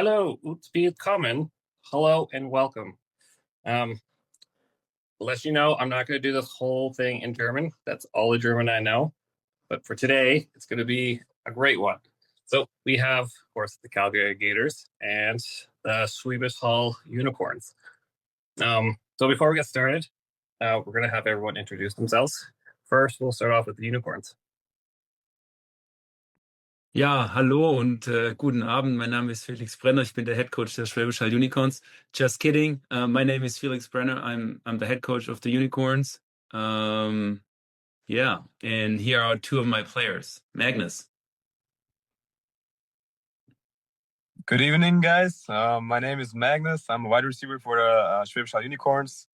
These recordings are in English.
Hello, willkommen. Hello and welcome. Um, I'll let you know, I'm not going to do this whole thing in German. That's all the German I know. But for today, it's going to be a great one. So we have, of course, the Calgary Gators and the Schwäbisch Hall Unicorns. So before we get started, we're going to have everyone introduce themselves. First, we'll start off with the Unicorns. Ja, hallo und guten Abend. Mein Name ist Felix Brenner. Ich bin der Head Coach der Schwäbisch Hall Unicorns. Just kidding. My name is Felix Brenner. I'm the head coach of the Unicorns. Yeah, and here are two of my players. Magnus. Good evening, guys. My name is Magnus. I'm a wide receiver for the Schwäbisch Hall Unicorns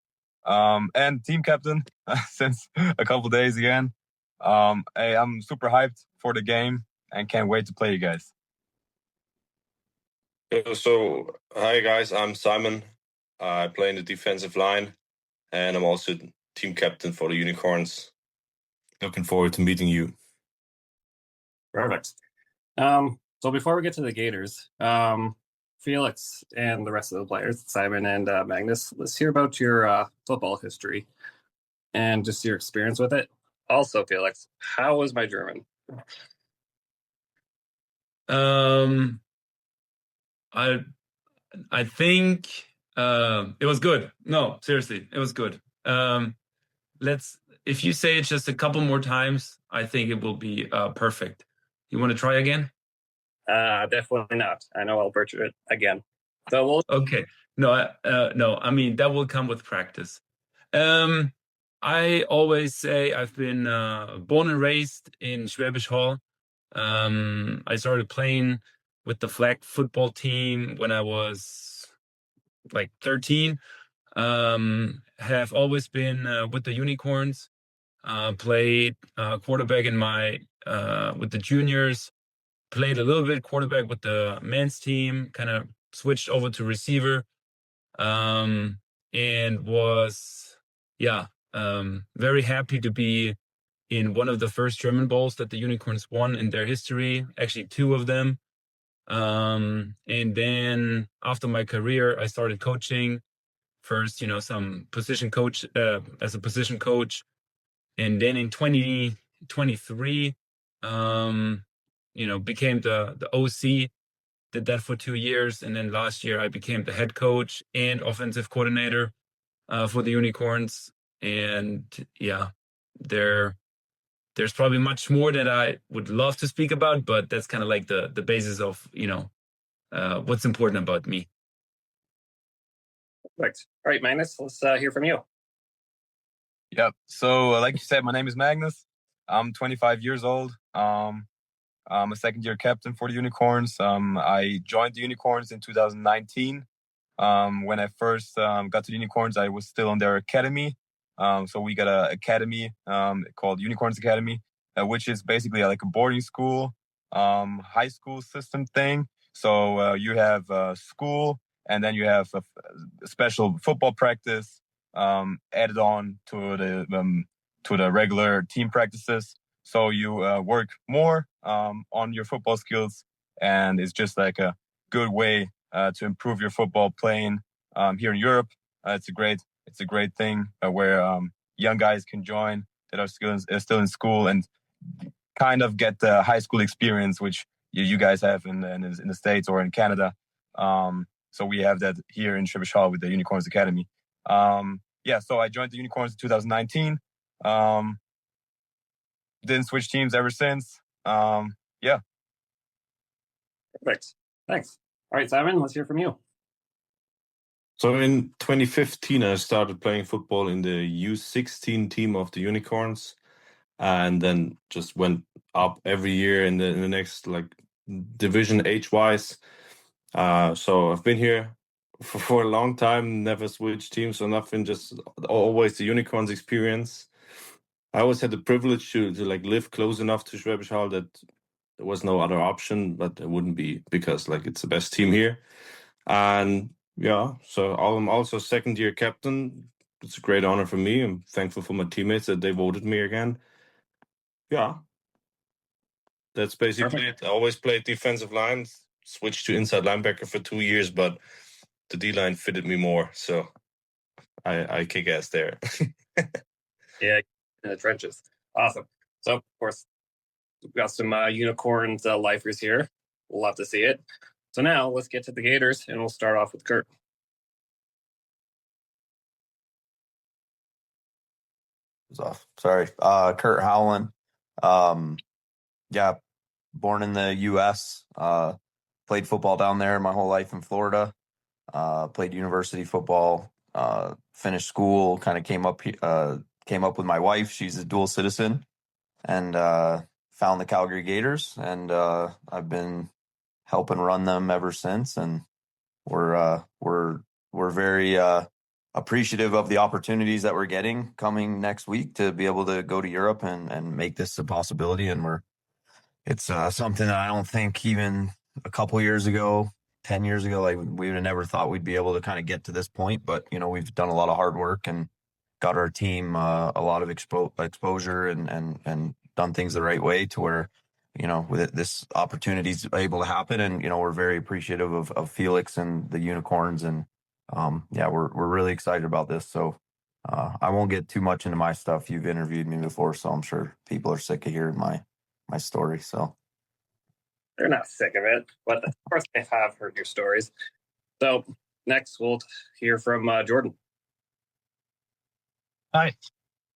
and team captain since a couple days again. I'm super hyped for the game and can't wait to play you guys. So, hi guys, I'm Simon. I play in the defensive line, and I'm also team captain for the Unicorns. Looking forward to meeting you. Perfect. So before we get to the Gators, Felix and the rest of the players, Simon and Magnus, let's hear about your football history and just your experience with it. Also, Felix, how was my German? I think it was good. No, seriously, it was good. If you say it just a couple more times, I think it will be perfect. You want to try again? Definitely not. I know I'll butcher it again. So Okay. No. I mean, that will come with practice. I always say I've been born and raised in Schwäbisch Hall. I started playing with the flag football team when I was like 13. Have always been with the Unicorns. Played quarterback with the juniors. Played a little bit quarterback with the men's team. Kind of switched over to receiver. And was very happy to be in one of the first German Bowls that the Unicorns won in their history, actually two of them. And then after my career, I started coaching first, some position coach, as a position coach. And then in 2023, became the OC, did that for 2 years. And then last year I became the head coach and offensive coordinator for the Unicorns. And yeah, there's probably much more that I would love to speak about, but that's kind of like the basis of, what's important about me. Perfect. All right, Magnus, let's hear from you. Yep. So like you said, my name is Magnus. I'm 25 years old. I'm a second-year captain for the Unicorns. I joined the Unicorns in 2019. When I first got to the Unicorns, I was still on their academy. So we got an academy called Unicorns Academy, which is basically like a boarding school, high school system thing. So you have school, and then you have a special football practice added on to the regular team practices. So you work more on your football skills, and it's just like a good way to improve your football playing here in Europe. It's a great thing where young guys can join that are still in school and kind of get the high school experience, which you guys have in the States or in Canada. So we have that here in Schwäbisch Hall with the Unicorns Academy. So I joined the Unicorns in 2019. Didn't switch teams ever since. Perfect. Thanks. All right, Simon, let's hear from you. So in 2015, I started playing football in the U16 team of the Unicorns, and then just went up every year in the next like division age-wise. So I've been here for a long time, never switched teams or nothing, just always the Unicorns experience. I always had the privilege to like live close enough to Schwäbisch Hall that there was no other option, but it wouldn't be because like it's the best team here. And yeah, so I'm also second-year captain. It's a great honor for me. I'm thankful for my teammates that they voted me again. Yeah, that's basically it. I always played defensive lines, switched to inside linebacker for 2 years, but the D-line fitted me more. So I kick ass there. Yeah, in the trenches. Awesome. So, of course, we've got some Unicorns lifers here. We'll love to see it. So now let's get to the Gators, and we'll start off with Kurt. Sorry. Kurt Howland. Yeah, born in the U.S. Played football down there my whole life in Florida. Played university football. Finished school. Kind of came up with my wife. She's a dual citizen, and found the Calgary Gators, and I've been helping run them ever since. And we're very appreciative of the opportunities that we're getting coming next week to be able to go to Europe and make this a possibility. And it's something that I don't think even a couple years ago, 10 years ago, like we would have never thought we'd be able to kind of get to this point. But, we've done a lot of hard work and got our team a lot of exposure and done things the right way to where, with this opportunity is able to happen. And, we're very appreciative of Felix and the Unicorns. And we're really excited about this. So I won't get too much into my stuff. You've interviewed me before, so I'm sure people are sick of hearing my story. So They're not sick of it, but of course they have heard your stories. So next we'll hear from Jordan. Hi.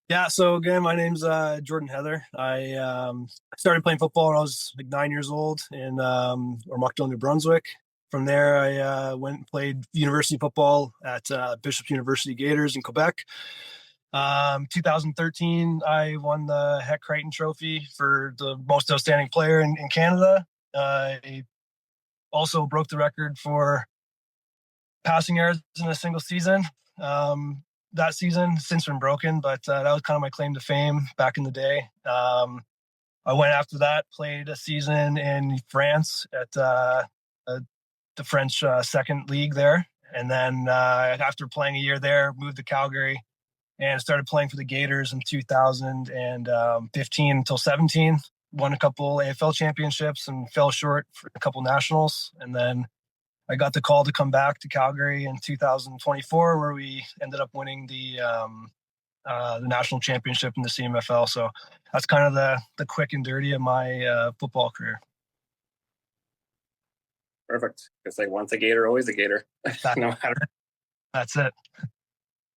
Yeah, so again, my name's Jordan Heather. I started playing football when I was like 9 years old in Ormuckdale, New Brunswick. From there, I went and played university football at Bishop's University Gators in Quebec. 2013, I won the Heck Crichton Trophy for the most outstanding player in Canada. I also broke the record for passing yards in a single season. That season since been broken, but that was kind of my claim to fame back in the day. I went after that, played a season in France at the French second league there. And then after playing a year there, moved to Calgary and started playing for the Gators in 2015 until 17. Won a couple AFL championships and fell short for a couple nationals. And then I got the call to come back to Calgary in 2024, where we ended up winning the national championship in the CMFL. So that's kind of the quick and dirty of my football career. Perfect. Because like once a Gator, always a Gator. No matter. That's it.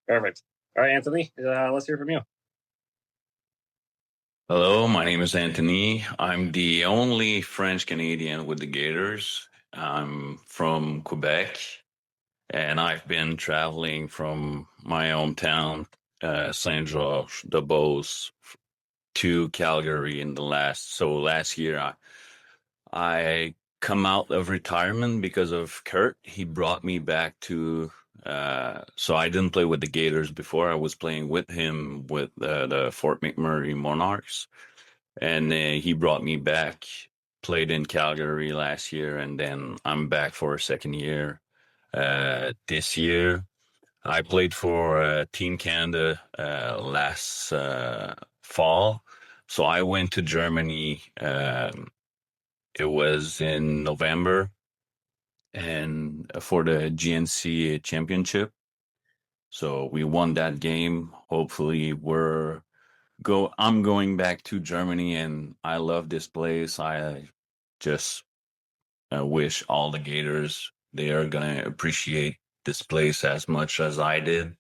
Perfect. All right, Anthony, let's hear from you. Hello, my name is Anthony. I'm the only French Canadian with the Gators. I'm from Quebec, and I've been traveling from my hometown, Saint Georges de Beauce, to Calgary in last year. I come out of retirement because of Kurt. He brought me back to. So I didn't play with the Gators before. I was playing with him with the Fort McMurray Monarchs, and he brought me back. Played in Calgary last year, and then I'm back for a second year this year. I played for Team Canada last fall, so I went to Germany. It was in November, and for the GNC championship. So we won that game. Hopefully I'm going back to Germany, and I love this place. I just wish all the Gators, they are going to appreciate this place as much as I did.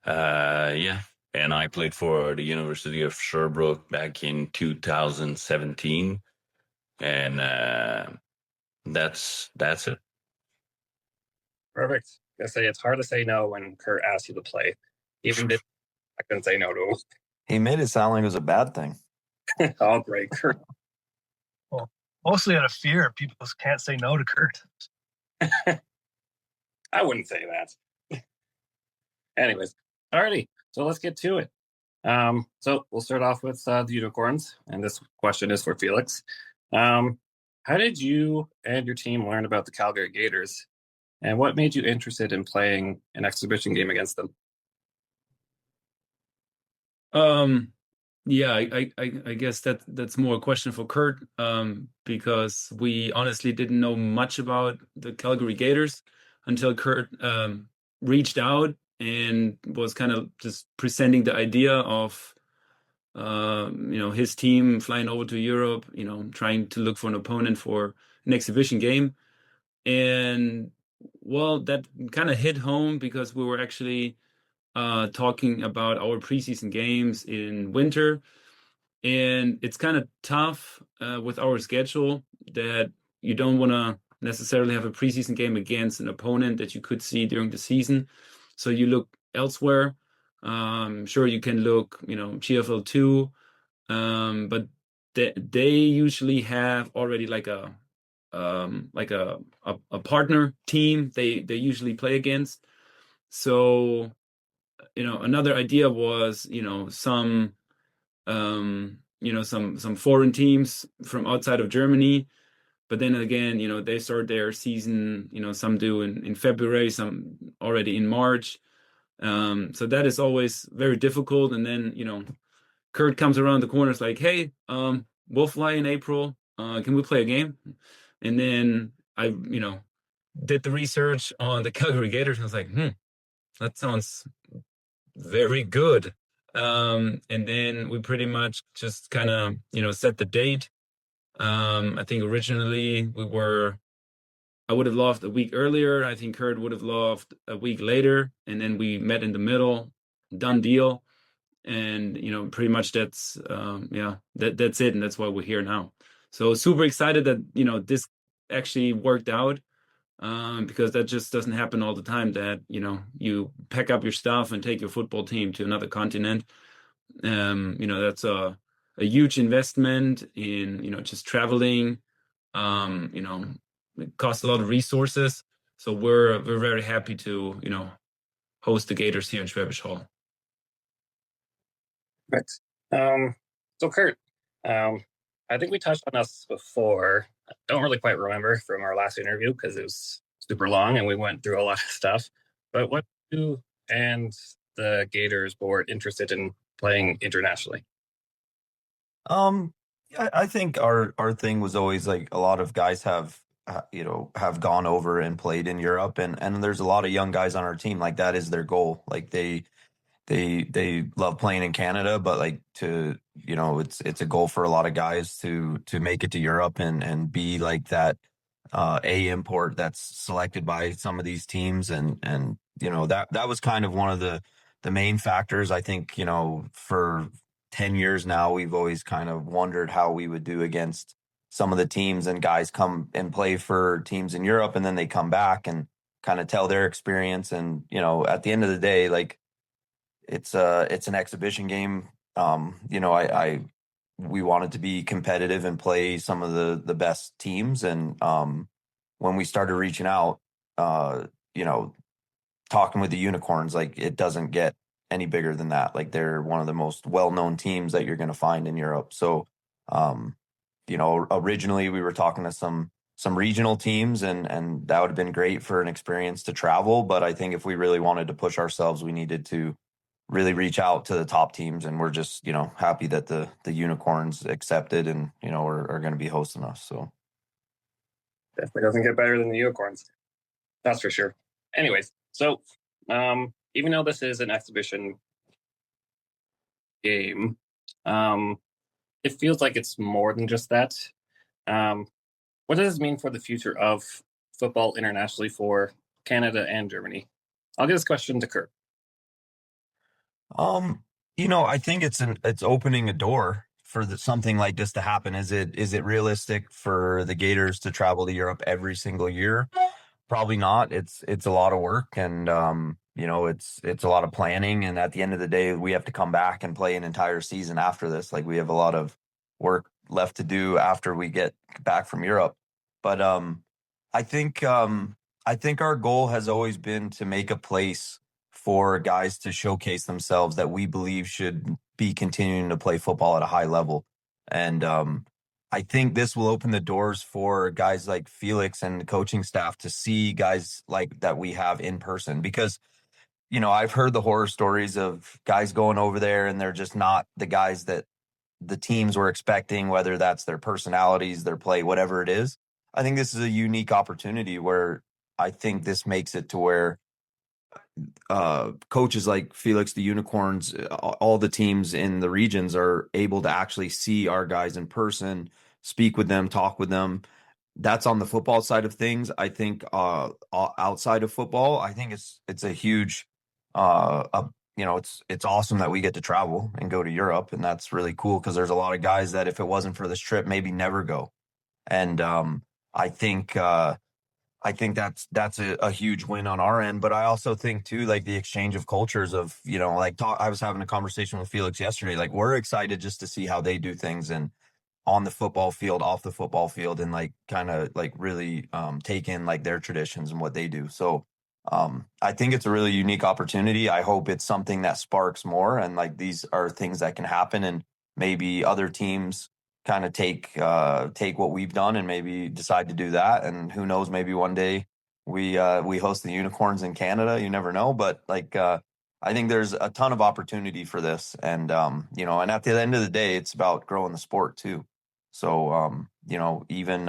And I played for the University of Sherbrooke back in 2017. And that's it. Perfect. I say it's hard to say no when Kurt asks you to play. Even if I couldn't say no to him. he made it sound like it was a bad thing. Oh, great, Kurt. Well, mostly out of fear, people can't say no to Kurt. I wouldn't say that. Anyways, alrighty. So let's get to it. So we'll start off with the Unicorns, and this question is for Felix. How did you and your team learn about the Calgary Gators, and what made you interested in playing an exhibition game against them? Yeah, I guess that's more a question for Kurt, because we honestly didn't know much about the Calgary Gators until Kurt reached out and was kind of just presenting the idea of his team flying over to Europe, trying to look for an opponent for an exhibition game. And well, that kind of hit home because we were actually talking about our preseason games in winter. And it's kind of tough with our schedule that you don't want to necessarily have a preseason game against an opponent that you could see during the season. So you look elsewhere. Sure, you can look, GFL 2, but they usually have already like a partner team they usually play against. So, another idea was, some foreign teams from outside of Germany. But then again, they start their season, some do in February, some already in March. So that is always very difficult. And then, Kurt comes around the corner, it's like, hey, we'll fly in April. Can we play a game? And then I, did the research on the Calgary Gators and I was like, that sounds very good. And then we pretty much just kind of, set the date. I think originally I would have loved a week earlier. I think Kurt would have loved a week later. And then we met in the middle, done deal. And, pretty much that's it. And that's why we're here now. So super excited that, this actually worked out. Because that just doesn't happen all the time that, you pack up your stuff and take your football team to another continent. That's a huge investment in, just traveling. It costs a lot of resources. So we're very happy to, host the Gators here in Schwäbisch Hall. Right. So Kurt, I think we touched on this before. I don't really quite remember from our last interview because it was super long and we went through a lot of stuff. But what you and the Gators board interested in playing internationally? I think our thing was always like a lot of guys have gone over and played in Europe, and there's a lot of young guys on our team like that is their goal. Like they love playing in Canada, but like it's a goal for a lot of guys to make it to Europe and be like that A import that's selected by some of these teams, and that was kind of one of the main factors. I think for 10 years now we've always kind of wondered how we would do against some of the teams, and guys come and play for teams in Europe and then they come back and kind of tell their experience, and at the end of the day, like it's an exhibition game. We wanted to be competitive and play some of the best teams. And when we started reaching out, talking with the Unicorns, like it doesn't get any bigger than that. Like they're one of the most well-known teams that you're going to find in Europe. So, originally we were talking to some regional teams, and that would have been great for an experience to travel. But I think if we really wanted to push ourselves, we needed to really reach out to the top teams, and we're just happy that the Unicorns accepted and are going to be hosting us. So definitely doesn't get better than the Unicorns, that's for sure. Anyways, so even though this is an exhibition game, it feels like it's more than just that. What does this mean for the future of football internationally for Canada and Germany? I'll give this question to Kurt. I think it's opening a door for something like this to happen. Is it realistic for the Gators to travel to Europe every single year? Probably not. It's a lot of work, and it's a lot of planning. And at the end of the day, we have to come back and play an entire season after this. Like we have a lot of work left to do after we get back from Europe. But I think our goal has always been to make a place for guys to showcase themselves that we believe should be continuing to play football at a high level. And I think this will open the doors for guys like Felix and the coaching staff to see guys like that we have in person, because I've heard the horror stories of guys going over there and they're just not the guys that the teams were expecting, whether that's their personalities, their play, whatever it is. I think this is a unique opportunity where I think this makes it to where coaches like Felix the Unicorns, all the teams in the regions are able to actually see our guys in person, speak with them, talk with them. That's on the football side of things. I think outside of football, I think it's a huge, it's awesome that we get to travel and go to Europe, and that's really cool because there's a lot of guys that if it wasn't for this trip, maybe never go. And I think that's a huge win on our end. But I also think too, like the exchange of cultures of, I was having a conversation with Felix yesterday. Like we're excited just to see how they do things and on the football field, off the football field, and like kind of like really take in like their traditions and what they do. So I think it's a really unique opportunity. I hope it's something that sparks more, and like these are things that can happen, and maybe other teams kind of take what we've done and maybe decide to do that. And who knows, maybe one day we host the Unicorns in Canada. You never know, but like I think there's a ton of opportunity for this, and and at the end of the day, it's about growing the sport too. So even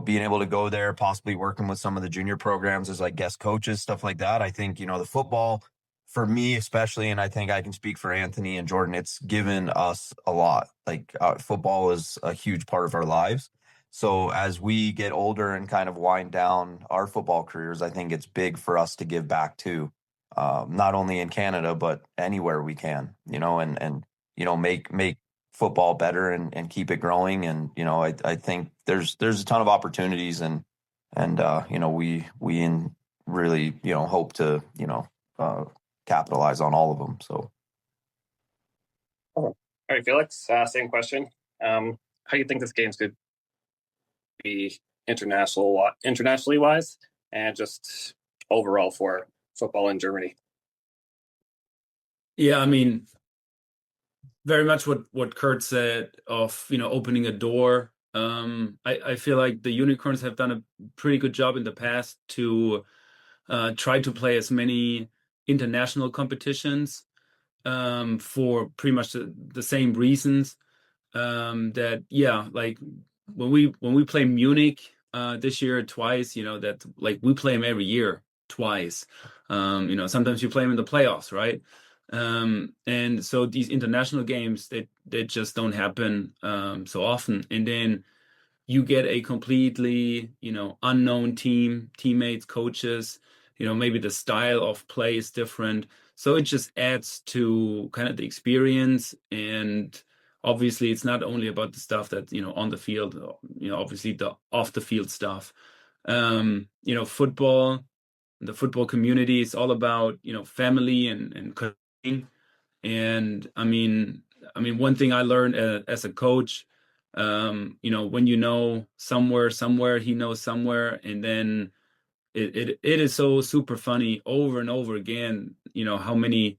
being able to go there, possibly working with some of the junior programs as like guest coaches, stuff like that. I think the football for me especially, and I think I can speak for Anthony and Jordan, it's given us a lot. Like football is a huge part of our lives. So as we get older and kind of wind down our football careers, I think it's big for us to give back to, not only in Canada, but anywhere we can, and make football better and keep it growing. And, I think there's a ton of opportunities, and we really, hope to, capitalize on all of them. So. All right, Felix, same question. How do you think this game's could be internationally wise, and just overall for football in Germany? Yeah, I mean, very much what Kurt said of opening a door. I feel like the Unicorns have done a pretty good job in the past to try to play as many international competitions for pretty much the same reasons. That like when we play Munich this year twice, that like we play them every year twice. Sometimes you play them in the playoffs, right? And so these international games, they just don't happen so often. And then you get a completely unknown teammates, coaches. Maybe the style of play is different, so it just adds to kind of the experience. And obviously it's not only about the stuff that on the field, obviously the off the field stuff. Football, the football community is all about family and coaching. And I mean one thing I learned as a coach, when somewhere he knows somewhere, and then it is so super funny over and over again, how many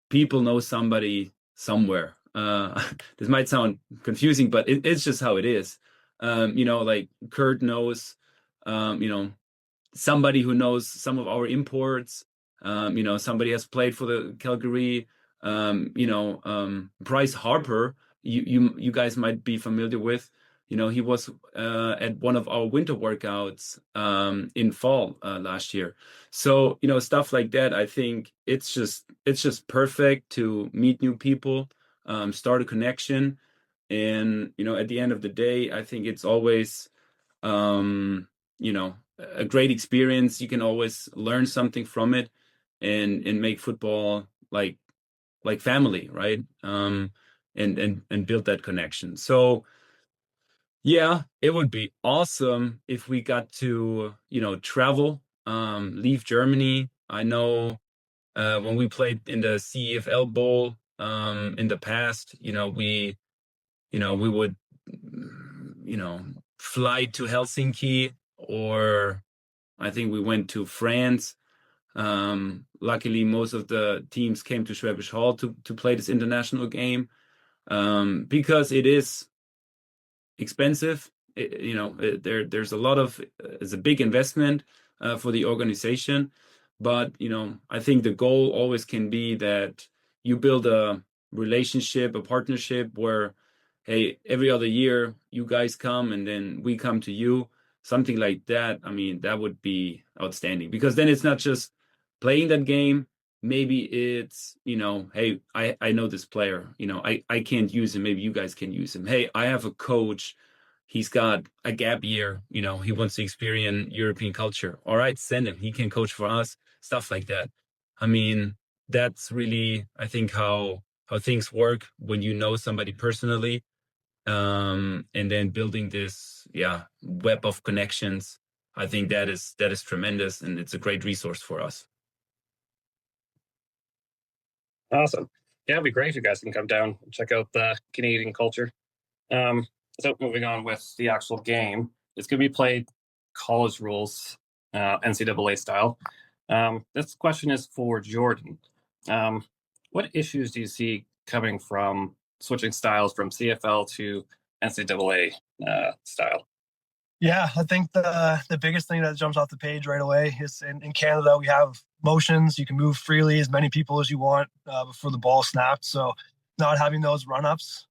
people know somebody somewhere. This might sound confusing, but it's just how it is. Like Kurt knows, somebody who knows some of our imports. Somebody has played for the Calgary. Bryce Harper, you guys might be familiar with. He was at one of our winter workouts in fall last year. So stuff like that. I think it's just perfect to meet new people, start a connection, and at the end of the day, I think it's always a great experience. You can always learn something from it, and make football like family, right? And build that connection. So yeah, it would be awesome if we got to travel, leave Germany. I know when we played in the CEFL Bowl in the past, we would fly to Helsinki, or I think we went to France. Luckily, most of the teams came to Schwäbisch Hall to play this international game, because it is expensive. There's a lot of it's a big investment for the organization, but I think the goal always can be that you build a relationship, a partnership where, hey, every other year you guys come and then we come to you, something like that. I mean, that would be outstanding, because then it's not just playing that game. Maybe it's, hey, I know this player, I can't use him. Maybe you guys can use him. Hey, I have a coach. He's got a gap year, he wants to experience European culture. All right, send him. He can coach for us, stuff like that. I mean, that's really, I think, how things work when you know somebody personally, and then building this web of connections. I think that is tremendous, and it's a great resource for us. Awesome. Yeah, it'd be great if you guys can come down and check out the Canadian culture. So moving on with the actual game, it's going to be played college rules, NCAA style. This question is for Jordan. What issues do you see coming from switching styles from CFL to NCAA style? Yeah, I think the biggest thing that jumps off the page right away is in Canada, we have motions. You can move freely, as many people as you want before the ball snapped. So not having those run-ups,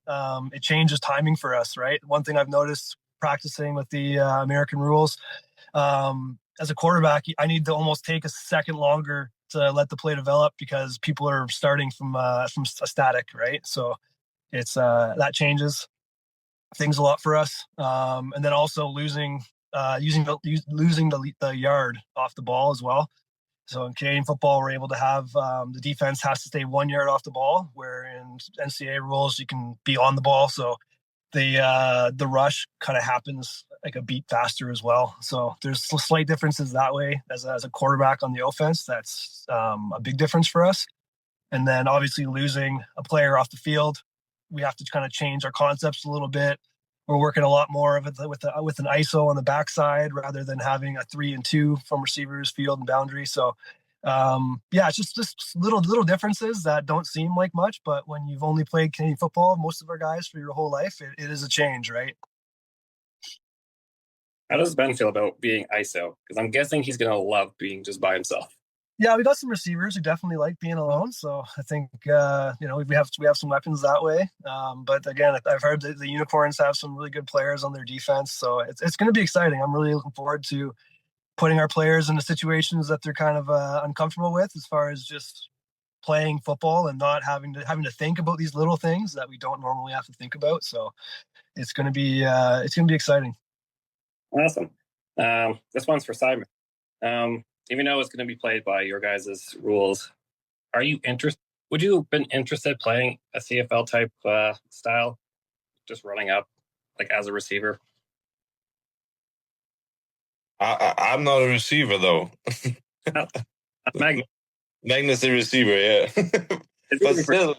it changes timing for us, right? One thing I've noticed practicing with the American rules, as a quarterback, I need to almost take a second longer to let the play develop, because people are starting from a static, right? So it's that changes things a lot for us, and then also losing the yard off the ball as well. So in Canadian football, we're able to have the defense has to stay 1 yard off the ball, where in NCAA rules you can be on the ball. So the rush kind of happens like a beat faster as well. So there's slight differences that way as a quarterback on the offense. That's a big difference for us. And then obviously losing a player off the field, we have to kind of change our concepts a little bit. We're working a lot more with an ISO on the backside rather than having a 3 and 2 from receivers, field, and boundary. So, it's just little differences that don't seem like much, but when you've only played Canadian football, most of our guys, for your whole life, it is a change, right? How does Ben feel about being ISO? Because I'm guessing he's going to love being just by himself. Yeah, we got some receivers who definitely like being alone. So I think we have some weapons that way. But again, I've heard that the Unicorns have some really good players on their defense. So it's going to be exciting. I'm really looking forward to putting our players into situations that they're kind of uncomfortable with, as far as just playing football and not having to think about these little things that we don't normally have to think about. So it's going to be exciting. Awesome. This one's for Simon. Even though it's going to be played by your guys' rules, are you interested? Would you have been interested playing a CFL type style, just running up like as a receiver? I'm not a receiver though. Magnus the receiver, yeah. But still,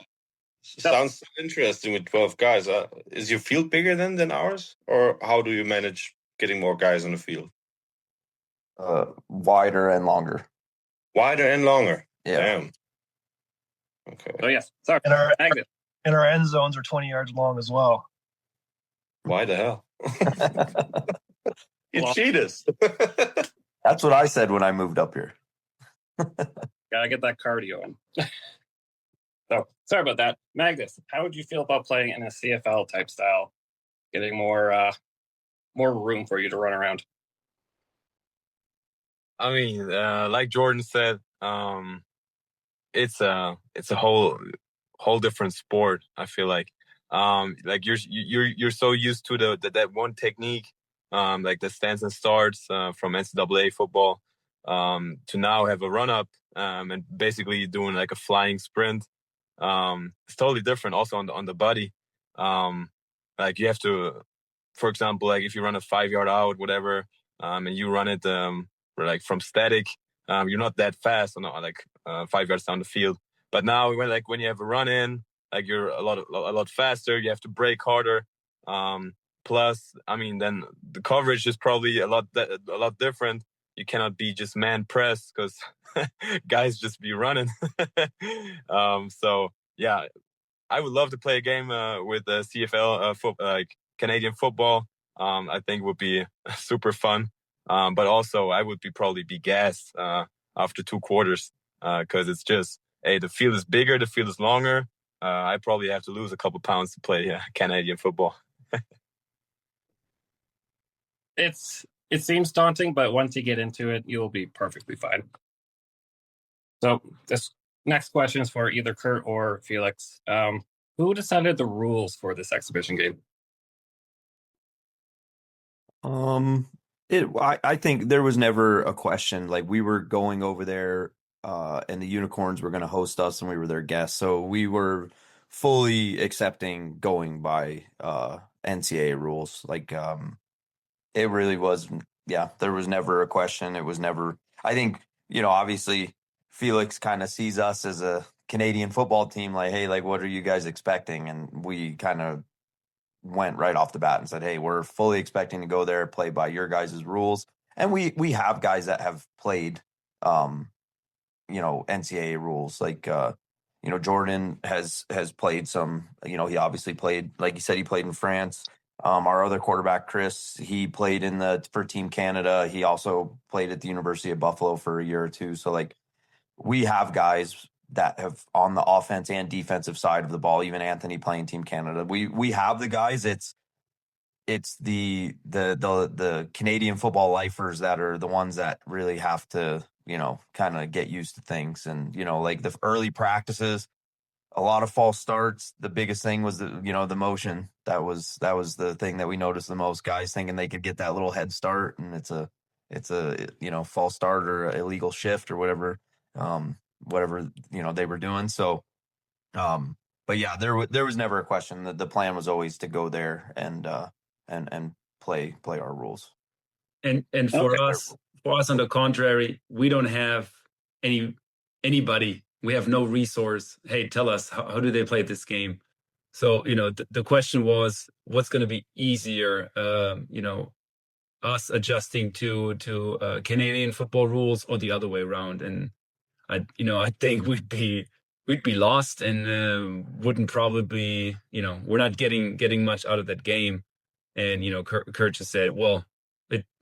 sounds interesting with 12 guys. Is your field bigger than ours, or how do you manage getting more guys on the field? Wider and longer. Wider and longer. Yeah. Damn. Okay. Oh yes. Sorry. And our end zones are 20 yards long as well. Why the hell? You cheat us. That's what I said when I moved up here. Gotta get that cardio in. So sorry about that. Magnus, how would you feel about playing in a CFL type style, getting more room for you to run around? I mean, like Jordan said, it's a whole different sport. I feel like you're so used to that one technique, like the stands and starts from NCAA football, to now have a run up and basically doing like a flying sprint. It's totally different. Also on the body, like you have to, for example, like if you run a 5 yard out, whatever, and you run it like from static, you're not that fast on like 5 yards down the field. But now when you have a run in, like you're a lot faster. You have to brake harder. Plus, I mean, then the coverage is probably a lot different. You cannot be just man press because guys just be running. So yeah, I would love to play a game with the CFL like Canadian football. I think would be super fun. But also I would probably be gassed after 2 quarters because it's just, hey, the field is bigger, the field is longer. I probably have to lose a couple pounds to play Canadian football. It seems daunting, but once you get into it, you'll be perfectly fine. So this next question is for either Kurt or Felix. Who decided the rules for this exhibition game? I think there was never a question. Like, we were going over there, and the Unicorns were going to host us, and we were their guests, so we were fully accepting going by NCAA rules. Like, it really was. Yeah, there was never a question. It was never. I think, obviously Felix kind of sees us as a Canadian football team. Like, hey, like, what are you guys expecting? And we kind of went right off the bat and said, hey, we're fully expecting to go there, play by your guys' rules. And we have guys that have played NCAA rules. Like, Jordan has played some. He obviously played, like you said, he played in France. Our other quarterback, Chris, he played for Team Canada. He also played at the University of Buffalo for a year or two. So, like, we have guys that have on the offense and defensive side of the ball. Even Anthony playing Team Canada. We have the guys. It's the Canadian football lifers that are the ones that really have to, kind of get used to things. And, like the early practices, a lot of false starts. The biggest thing was the motion. That was the thing that we noticed the most. Guys thinking they could get that little head start, and it's a false start or illegal shift or whatever they were doing. So, but yeah, there was never a question. The plan was always to go there and play our rules. And for us on the contrary, we don't have anybody. We have no resource. Hey, tell us, how do they play this game? So, the question was, what's going to be easier? Us adjusting to Canadian football rules or the other way around. And I think we'd be lost and wouldn't probably, we're not getting much out of that game. And, Kurt just said, well,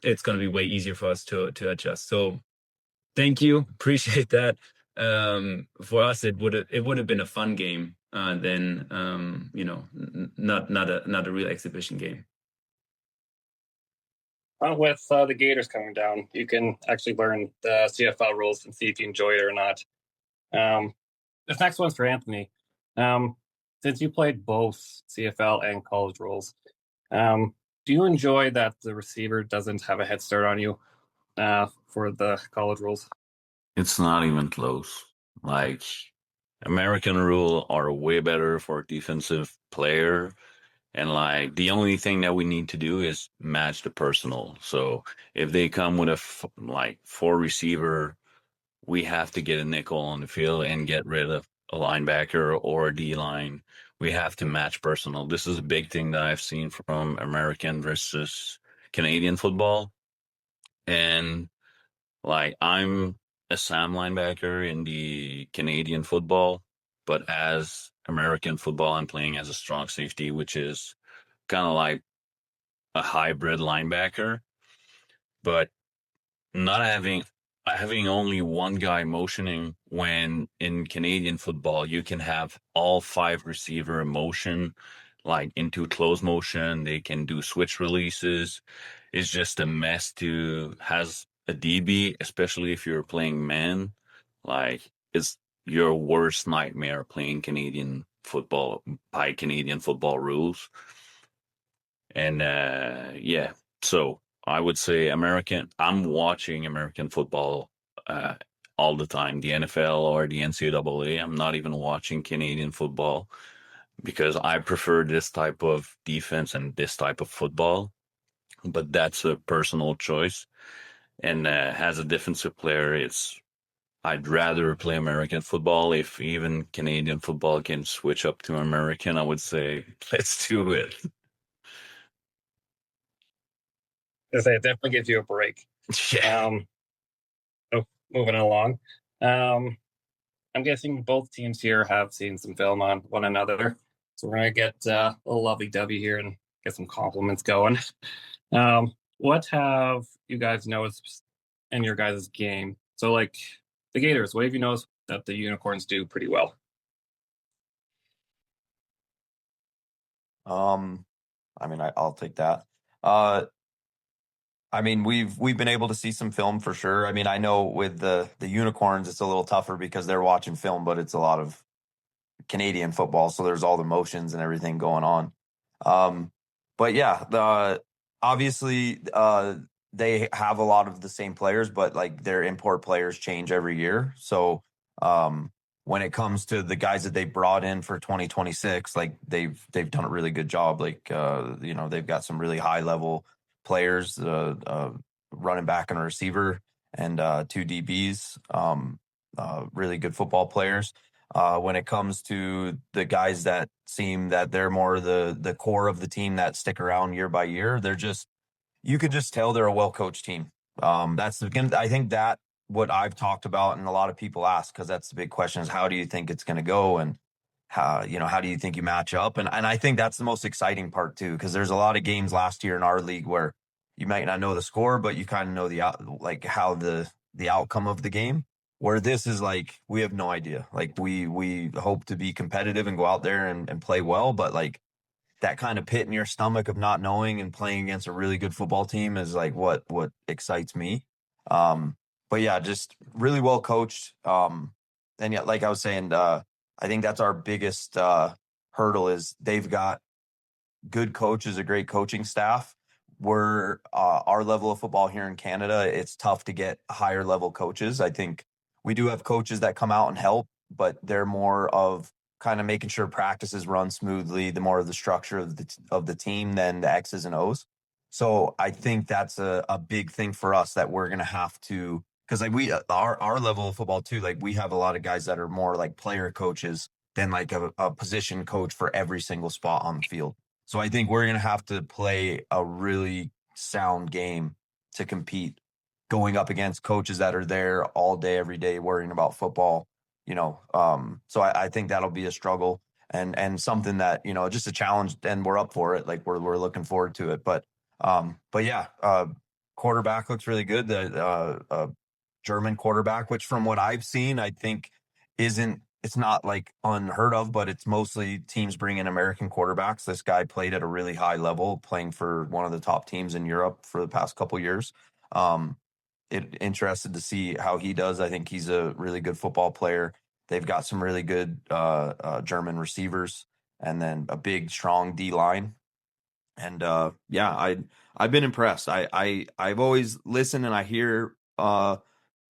it's going to be way easier for us to adjust. So thank you. Appreciate that. For us, it would have been a fun game than not a real exhibition game. With the Gators coming down, you can actually learn the CFL rules and see if you enjoy it or not. This next one's for Anthony. Since you played both CFL and college rules, do you enjoy that the receiver doesn't have a head start on you for the college rules? It's not even close. Like, American rule are way better for a defensive player. And like, the only thing that we need to do is match the personal. So if they come with a 4 receiver, we have to get a nickel on the field and get rid of a linebacker or a D-line. We have to match personal. This is a big thing that I've seen from American versus Canadian football. And like, I'm a Sam linebacker in the Canadian football, but as American football, I'm playing as a strong safety, which is kind of like a hybrid linebacker, but not having only one guy motioning. When in Canadian football, you can have all 5 receiver motion, like into close motion. They can do switch releases. It's just a mess to has a DB, especially if you're playing man. Like, it's your worst nightmare playing Canadian football by Canadian football rules. And yeah, so I would say I'm watching American football all the time, the NFL or the NCAA. I'm not even watching Canadian football because I prefer this type of defense and this type of football. But that's a personal choice. And as a defensive player, I'd rather play American football. If even Canadian football can switch up to American, I would say, let's do it. It definitely gives you a break. Yeah. Moving along. I'm guessing both teams here have seen some film on one another. So we're going to get a little lovey-dovey here and get some compliments going. What have you guys noticed in your guys' game? So, like, the Gators, what have you noticed that the Unicorns do pretty well? I mean, I'll take that. I mean, we've been able to see some film for sure. I mean, I know with the Unicorns, it's a little tougher because they're watching film, but it's a lot of Canadian football, so there's all the motions and everything going on. But yeah, obviously they have a lot of the same players, but like their import players change every year. So when it comes to the guys that they brought in for 2026, like they've done a really good job. Like they've got some really high level players, running back and a receiver, and two DBs. Really good football players. When it comes to the guys that seem that they're more the core of the team that stick around year by year, you could just tell they're a well coached team. I think that what I've talked about and a lot of people ask, because that's the big question, is how do you think it's going to go, and how do you think you match up? And I think that's the most exciting part too, because there's a lot of games last year in our league where you might not know the score, but you kind of know how the outcome of the game. Where this is like, we have no idea. Like we hope to be competitive and go out there and play well, but like that kind of pit in your stomach of not knowing and playing against a really good football team is like what excites me. But yeah, just really well coached. And yet, like I was saying, I think that's our biggest hurdle is they've got good coaches, a great coaching staff. We're our level of football here in Canada, it's tough to get higher level coaches. I think we do have coaches that come out and help, but they're more of kind of making sure practices run smoothly, the more of the structure of the team than the X's and O's. So I think that's a big thing for us that we're gonna have to, because like our level of football too, like we have a lot of guys that are more like player coaches than like a position coach for every single spot on the field. So I think we're going to have to play a really sound game to compete, going up against coaches that are there all day, every day, worrying about football. So I think that'll be a struggle and something that, just a challenge, and we're up for it. Like we're looking forward to it. But yeah, quarterback looks really good. The German quarterback, which from what I've seen, I think it's not like unheard of, but it's mostly teams bringing American quarterbacks. This guy played at a really high level, playing for one of the top teams in Europe for the past couple years. Interested to see how he does. I think he's a really good football player. They've got some really good German receivers, and then a big, strong D line. And yeah, I've been impressed. I've always listened and I hear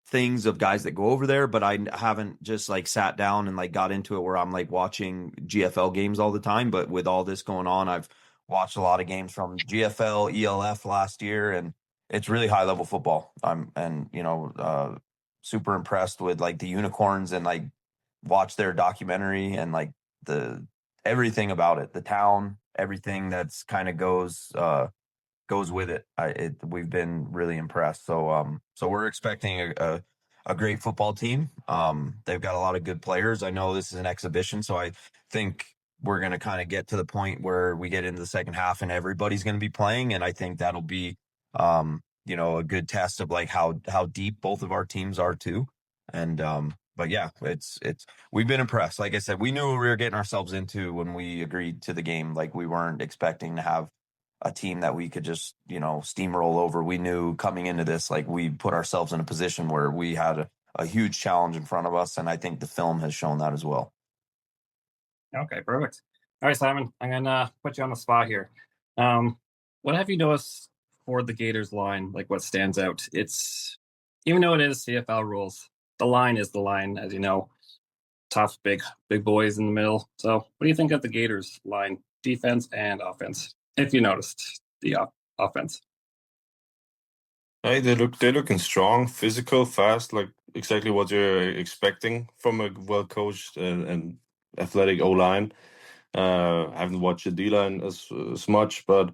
things of guys that go over there, but I haven't just like sat down and like got into it where I'm like watching GFL games all the time. But with all this going on, I've watched a lot of games from GFL, ELF last year, and it's really high level football. Super impressed with like the Unicorns, and like watch their documentary and like the everything about it, the town, everything that's kind of goes with it. We've been really impressed. So we're expecting a great football team. They've got a lot of good players. I know this is an exhibition, so I think we're going to kind of get to the point where we get into the second half and everybody's going to be playing, and I think that'll be a good test of like how deep both of our teams are too. And but yeah, it's we've been impressed. Like I said, we knew what we were getting ourselves into when we agreed to the game. Like we weren't expecting to have a team that we could just, steamroll over. We knew coming into this, like we put ourselves in a position where we had a huge challenge in front of us. And I think the film has shown that as well. Okay, perfect. All right, Simon, I'm going to put you on the spot here. What have you noticed for the Gators line? Like what stands out? It's, even though it is CFL rules, the line is the line, as you know, tough, big boys in the middle. So what do you think of the Gators line, defense and offense? If you noticed the offense. Hey, they're looking strong, physical, fast, like exactly what you're expecting from a well coached and athletic O line. I haven't watched the D line as much, but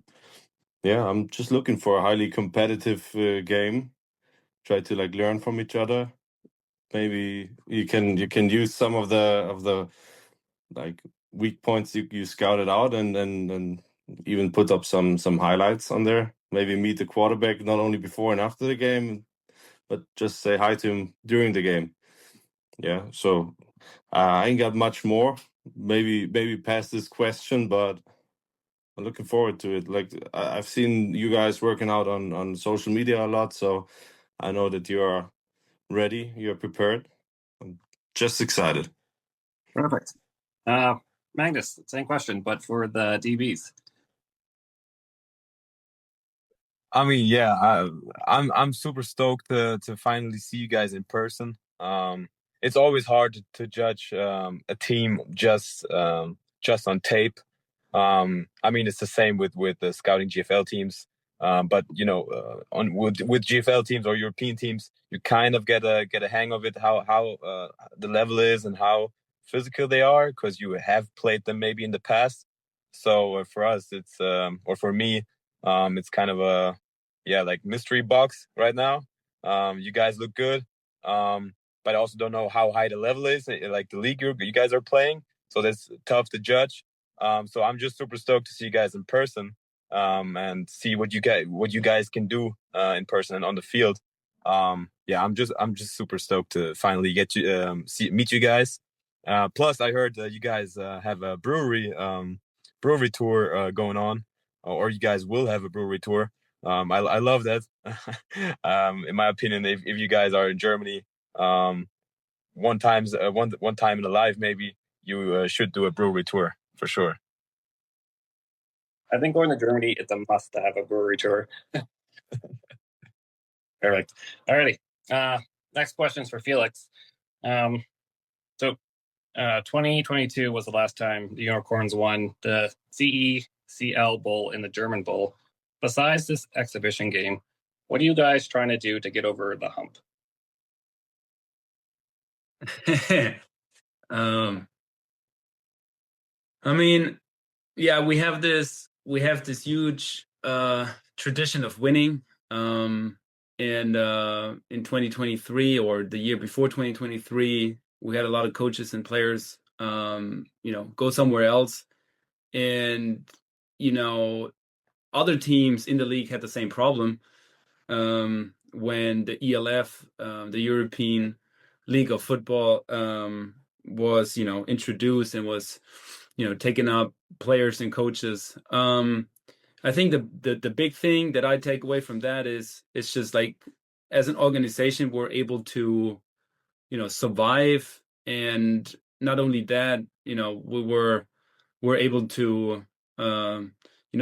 yeah, I'm just looking for a highly competitive game. Try to like learn from each other. Maybe you can use some of the like weak points you scouted out, and even put up some highlights on there. Maybe meet the quarterback not only before and after the game, but just say hi to him during the game. Yeah, so I ain't got much more. Maybe past this question, but I'm looking forward to it. Like I've seen you guys working out on social media a lot, so I know that you are ready, you're prepared. I'm just excited. Perfect. Magnus, same question, but for the DBs. I mean, yeah, I'm super stoked to finally see you guys in person. It's always hard to judge a team just on tape. I mean, it's the same with the scouting GFL teams. But you know, with GFL teams or European teams, you kind of get a hang of it, how the level is and how physical they are, because you have played them maybe in the past. So for us, it's or for me, it's kind of a like mystery box right now. You guys look good, but I also don't know how high the level is, like the league you guys are playing. So that's tough to judge. So I'm just super stoked to see you guys in person, and see what you guys can do in person and on the field. Yeah, I'm just super stoked to finally get you meet you guys. Plus, I heard you guys have a brewery tour going on, or you guys will have a brewery tour. I love that. In my opinion, if you guys are in Germany, one time in a life, maybe you should do a brewery tour for sure. I think going to Germany, it's a must to have a brewery tour. Perfect. Alrighty. Next question is for Felix. So 2022 was the last time the Unicorns won the CECL Bowl in the German Bowl. Besides this exhibition game, what are you guys trying to do to get over the hump? I mean, yeah, we have this huge tradition of winning. And in 2023 or the year before 2023, we had a lot of coaches and players, go somewhere else. And, other teams in the league had the same problem. When the ELF, the European League of Football, was, introduced and was, taking up players and coaches. I think the big thing that I take away from that is it's just like, as an organization, we're able to, survive. And not only that, we're able to,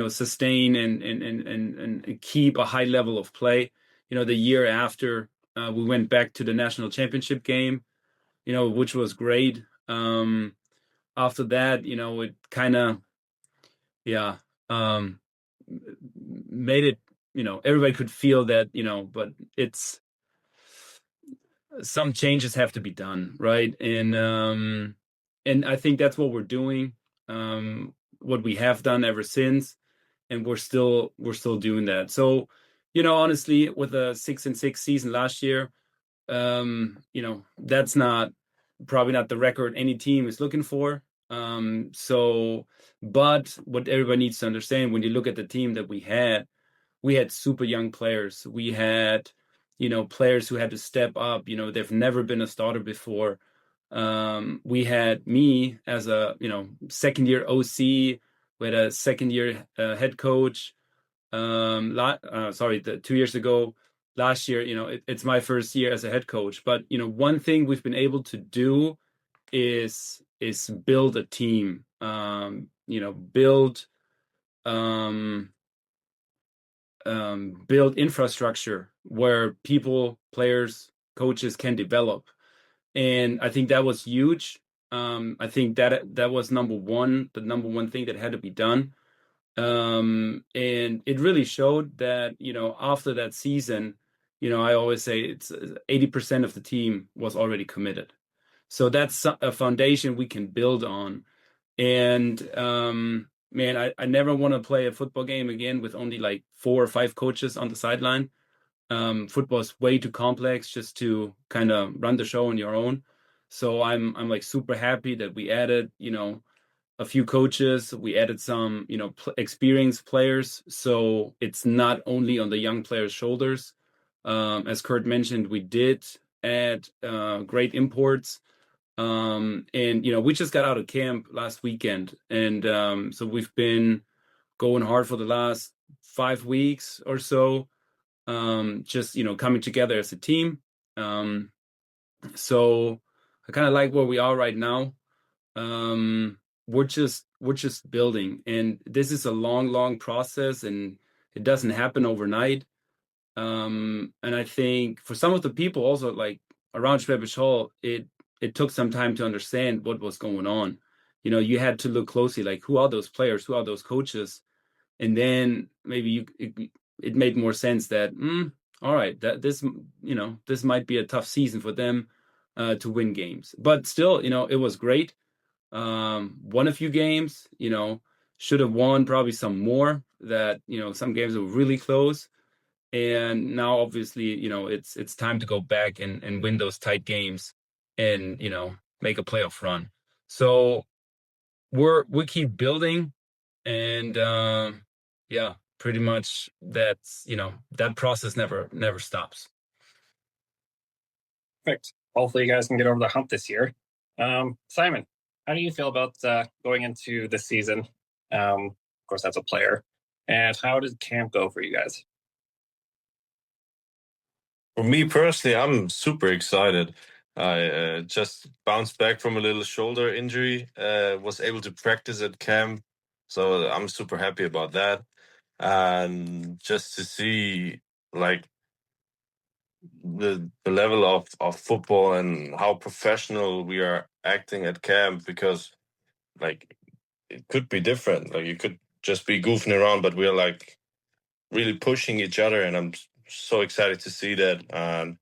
sustain and keep a high level of play. The year after, we went back to the national championship game, which was great. After that, it kind of, made it, everybody could feel that, but it's, some changes have to be done, right? And I think that's what we're doing, what we have done ever since, and we're still doing that. So, honestly, with a 6-6 season last year, that's probably not the record any team is looking for. But what everybody needs to understand, when you look at the team that we had super young players. We had, players who had to step up. They've never been a starter before. We had me as a, second year OC. We had a second year head coach. The 2 years ago. Last year, it's my first year as a head coach. But one thing we've been able to do is build a team. Build infrastructure where people, players, coaches can develop. And I think that was huge. I think that was the number one thing that had to be done. And it really showed that, after that season, I always say it's 80% of the team was already committed. So that's a foundation we can build on. And man, I never want to play a football game again with only like 4 or 5 coaches on the sideline. Football is way too complex just to kind of run the show on your own. So I'm like super happy that we added, a few coaches. We added some, experienced players. So it's not only on the young players' shoulders. As Kurt mentioned, we did add great imports. And we just got out of camp last weekend, and so we've been going hard for the last 5 weeks or so, just coming together as a team. So I kind of like where we are right now. We're just building, and this is a long process, and it doesn't happen overnight. And I think for some of the people also, like around Schwäbisch Hall, it took some time to understand what was going on. You had to look closely, like, who are those players, who are those coaches, and then maybe it made more sense that all right, that this might be a tough season for them to win games, but still, it was great. Won a few games, should have won probably some more, that some games were really close. And now obviously, it's time to go back and win those tight games and make a playoff run. So we keep building, and yeah, pretty much that's that process never stops. Perfect. Hopefully you guys can get over the hump this year. Simon, how do you feel about going into the season? Of course, as a player, and how did camp go for you guys? For me personally, I'm super excited. I just bounced back from a little shoulder injury, was able to practice at camp, so I'm super happy about that. And just to see like the level of football and how professional we are acting at camp, because like it could be different. Like you could just be goofing around, but we're like really pushing each other, and I'm so excited to see that. And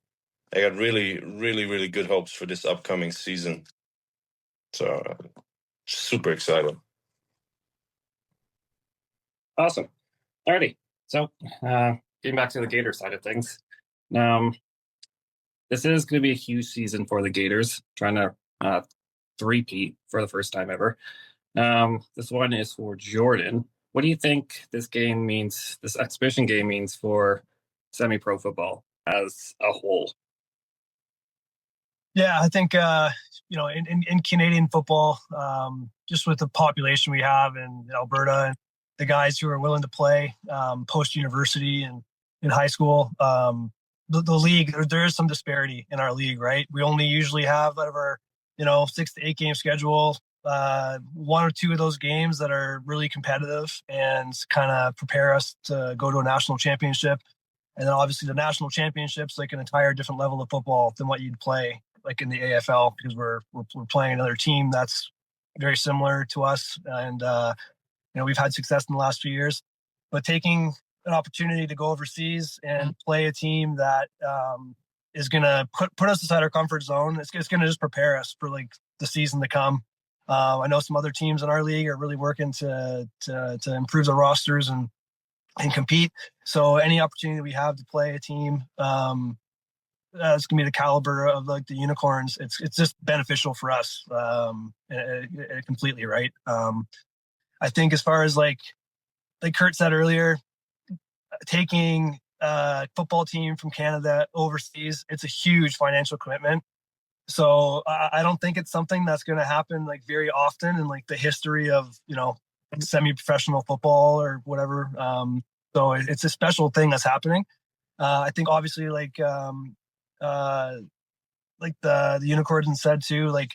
I got really good hopes for this upcoming season. So super excited. Awesome. Alrighty. So getting back to the Gator side of things. This is going to be a huge season for the Gators, trying to three-peat for the first time ever. This one is for Jordan. What do you think this game means, this exhibition game means for semi-pro football as a whole? Yeah, I think in Canadian football, just with the population we have in Alberta, and the guys who are willing to play post university and in high school, the league, there is some disparity in our league, right? We only usually have out of our 6 to 8 game schedule, 1 or 2 of those games that are really competitive and kind of prepare us to go to a national championship. And then obviously the national championship's like an entire different level of football than what you'd play like in the AFL, because we're playing another team that's very similar to us. And, we've had success in the last few years, but taking an opportunity to go overseas and play a team that is going to put us inside our comfort zone. It's going to just prepare us for like the season to come. I know some other teams in our league are really working to improve their rosters and compete. So any opportunity we have to play a team that's going to be the caliber of like the Unicorns, it's just beneficial for us completely, right? I think as far as like Kurt said earlier, taking a football team from Canada overseas, it's a huge financial commitment. So I don't think it's something that's going to happen like very often in like the history of semi-professional football or whatever. So it's a special thing that's happening. I think obviously like the Unicorns said too, like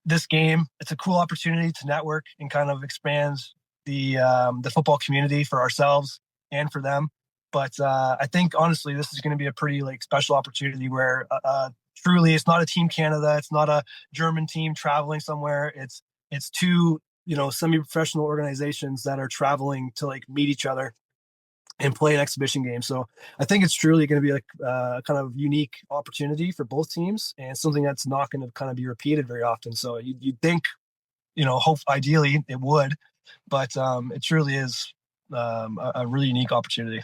this game, it's a cool opportunity to network and kind of expand the football community for ourselves and for them. But I think honestly, this is going to be a pretty like special opportunity where truly it's not a Team Canada, it's not a German team traveling somewhere. It's 2 semi-professional organizations that are traveling to like meet each other and play an exhibition game. So I think it's truly going to be like kind of unique opportunity for both teams, and something that's not going to kind of be repeated very often. So you'd think, hope ideally it would, but it truly is a really unique opportunity.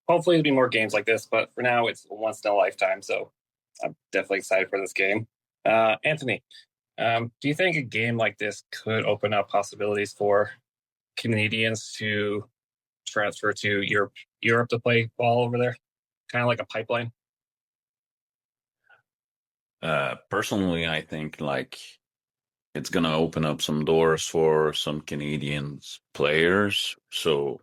Hopefully there'll be more games like this, but for now it's once in a lifetime. So I'm definitely excited for this game. Anthony, do you think a game like this could open up possibilities for Canadians to transfer to Europe to play ball over there? Kind of like a pipeline? Personally, I think like it's going to open up some doors for some Canadian players. So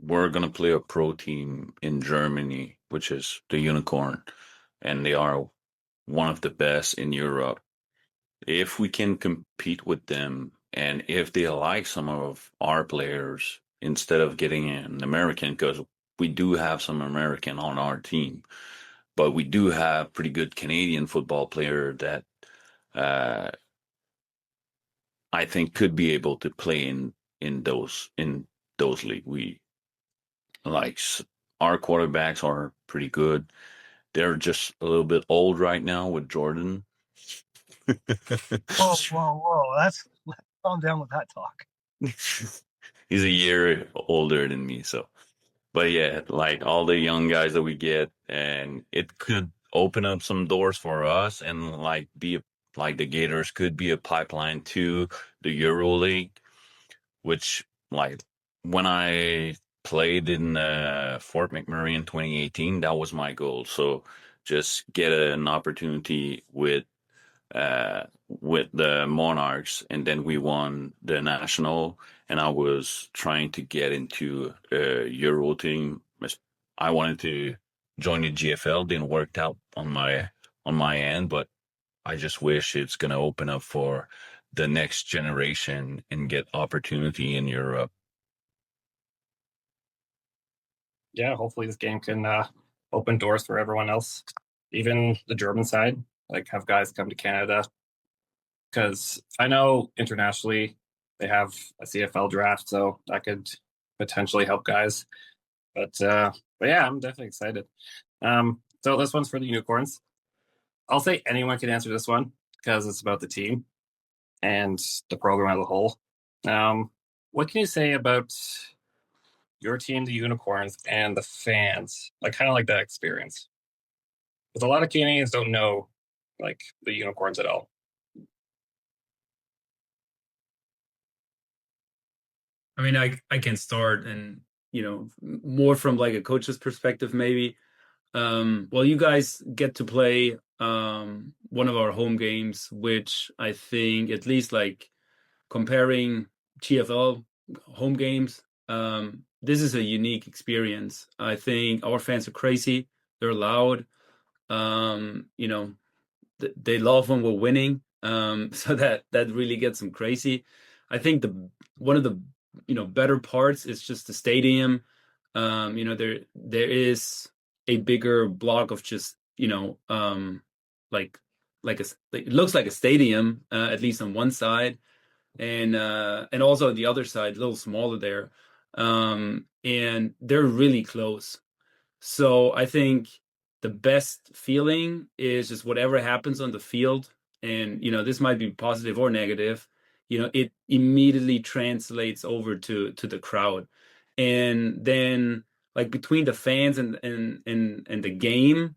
we're going to play a pro team in Germany, which is the Unicorn, and they are one of the best in Europe. If we can compete with them, and if they like some of our players instead of getting an American, because we do have some American on our team, but we do have pretty good Canadian football player that uh, I think could be able to play in those league. We like our quarterbacks are pretty good. They're just a little bit old right now with Jordan. Whoa! That's calm down with that talk. He's a year older than me, so. But yeah, like all the young guys that we get, and it could open up some doors for us, and like like the Gators could be a pipeline to the Euro League, which like when I played in Fort McMurray in 2018, that was my goal. So just get an opportunity with the Monarchs, and then we won the national. And I was trying to get into a Euro team. I wanted to join the GFL. Didn't work out on my end, but I just wish it's gonna open up for the next generation and get opportunity in Europe. Yeah, hopefully this game can open doors for everyone else, even the German side. Like have guys come to Canada, because I know internationally they have a CFL draft, so that could potentially help guys. But yeah, I'm definitely excited. So this one's for the Unicorns. I'll say anyone can answer this one because it's about the team and the program as a whole. What can you say about your team, the Unicorns, and the fans? Like kind of like that experience. Because a lot of Canadians don't know like the Unicorns at all. I mean, I can start, and more from like a coach's perspective, maybe. Well, you guys get to play one of our home games, which I think, at least like comparing GFL home games, this is a unique experience. I think our fans are crazy. They're loud. They love when we're winning. So that really gets them crazy. I think one of the better parts is just the stadium. There is a bigger block of just like it looks like a stadium, at least on one side, and also on the other side, a little smaller there, and they're really close. So I think the best feeling is just whatever happens on the field, and this might be positive or negative. It immediately translates over to the crowd, and then like between the fans and the game,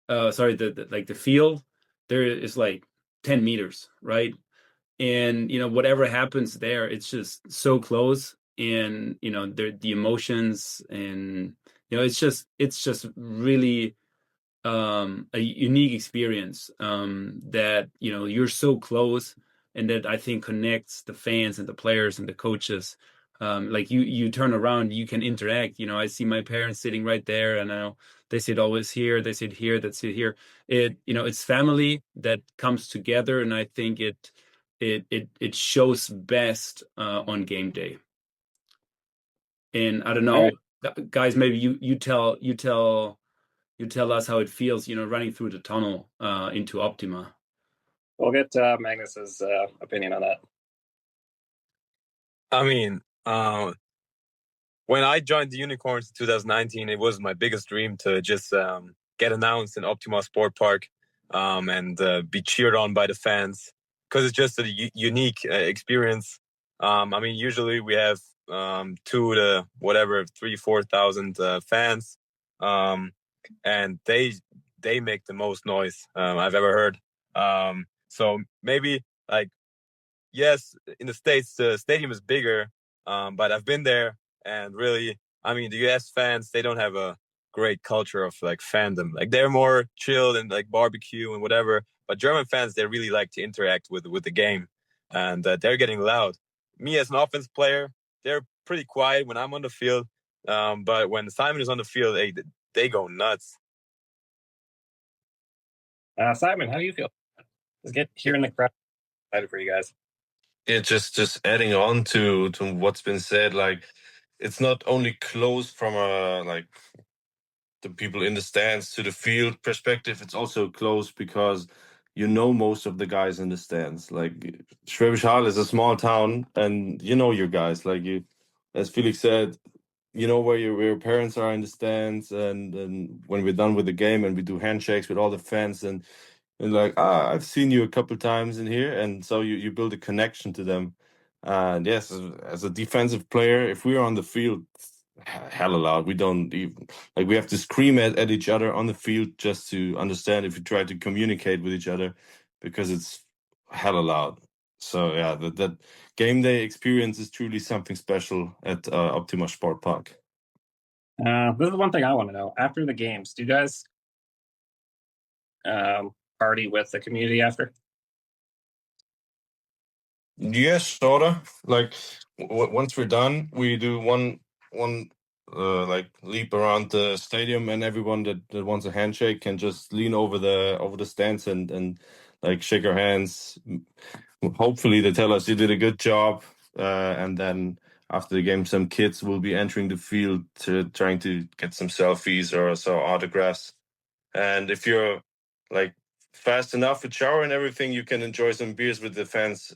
sorry, the field, there is like 10 meters, right? And whatever happens there, it's just so close, and the emotions, and it's just really a unique experience, that you're so close, and that I think connects the fans and the players and the coaches. Like you turn around, you can interact. I see my parents sitting right there, and I know they sit always here, they sit here, that sit here. It's family that comes together, and I think it shows best on game day. And I don't know, guys, maybe you tell us how it feels, running through the tunnel into Optima. We'll get Magnus's opinion on that. I mean, when I joined the Unicorns in 2019, it was my biggest dream to just get announced in Optima Sport Park, and be cheered on by the fans, because it's just a unique experience. I mean, usually we have 2 to whatever 3,000-4,000 fans, and they make the most noise I've ever heard. So maybe like, yes, in the States the stadium is bigger, but I've been there, and really, I mean, the US fans, they don't have a great culture of like fandom. Like they're more chilled and like barbecue and whatever. But German fans, they really like to interact with the game. and they're getting loud. Me as an offense player, they're pretty quiet when I'm on the field, but when Simon is on the field, they go nuts. Simon, how do you feel? Let's get here in the crowd. Excited for you guys. It's just adding on to what's been said. Like, it's not only close from like the people in the stands to the field perspective. It's also close because you know most of the guys in the stands. Like, Schwäbisch Hall is a small town, and you know your guys. Like, you, as Felix said, you know where your parents are in the stands, and when we're done with the game and we do handshakes with all the fans, and like, I've seen you a couple times in here, and so you build a connection to them. And yes, as a defensive player, if we're on the field, it's hella loud. We don't even, like, we have to scream at each other on the field just to understand if we try to communicate with each other, because it's hella loud. So yeah, that game day experience is truly something special at Optima Sport Park. This is one thing I want to know. After the games, do you guys party with the community after? Yes, sorta. Like, once we're done, we do one like leap around the stadium, and everyone that wants a handshake can just lean over the stands and like shake our hands. Hopefully, they tell us you did a good job, and then after the game, some kids will be entering the field trying to get some selfies or so autographs. And if you're like fast enough with shower and everything, you can enjoy some beers with the fans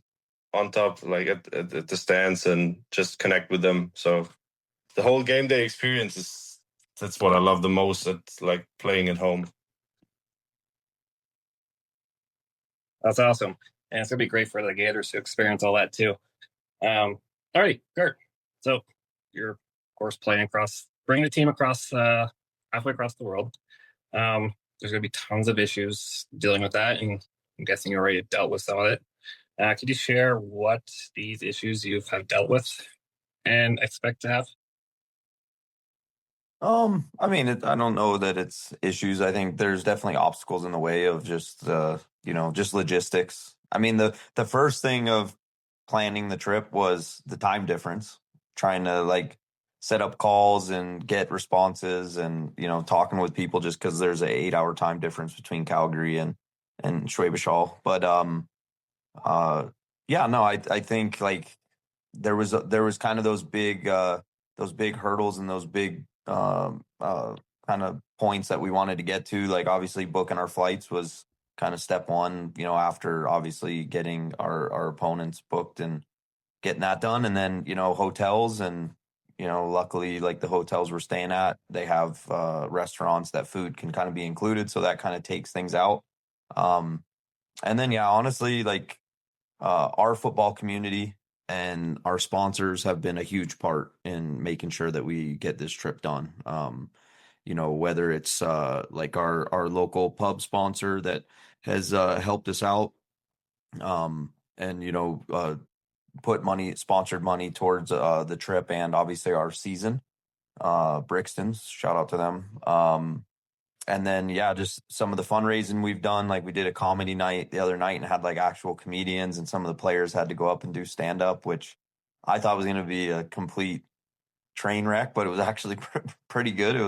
on top, like at the stands, and just connect with them. So the whole game day experience that's what I love the most at like playing at home. That's awesome. And it's gonna be great for the Gators to experience all that too. All right, Kurt. So you're of course bringing the team across halfway across the world. There's gonna be tons of issues dealing with that, and I'm guessing you already dealt with some of it. Could you share what these issues you have dealt with and expect to have? I mean, I don't know that it's issues. I think there's definitely obstacles in the way of just, just logistics. I mean, the first thing of planning the trip was the time difference, trying to like set up calls and get responses, and talking with people, just because there's a 8-hour time difference between Calgary and Schwäbisch Hall. But yeah, no, I think like there was kind of those big hurdles and those big kind of points that we wanted to get to. Like, obviously booking our flights was kind of step one, after obviously getting our opponents booked and getting that done. And then, hotels, and, luckily, like, the hotels we're staying at, they have restaurants that food can kind of be included. So that kind of takes things out. And then, yeah, honestly, like, our football community and our sponsors have been a huge part in making sure that we get this trip done. Whether it's like our local pub sponsor that has helped us out, and put sponsored money towards the trip, and obviously our season, Brixton's, shout out to them. And then, yeah, just some of the fundraising we've done. Like, we did a comedy night the other night and had like actual comedians, and some of the players had to go up and do stand up, which I thought was going to be a complete train wreck, but it was actually pretty good. It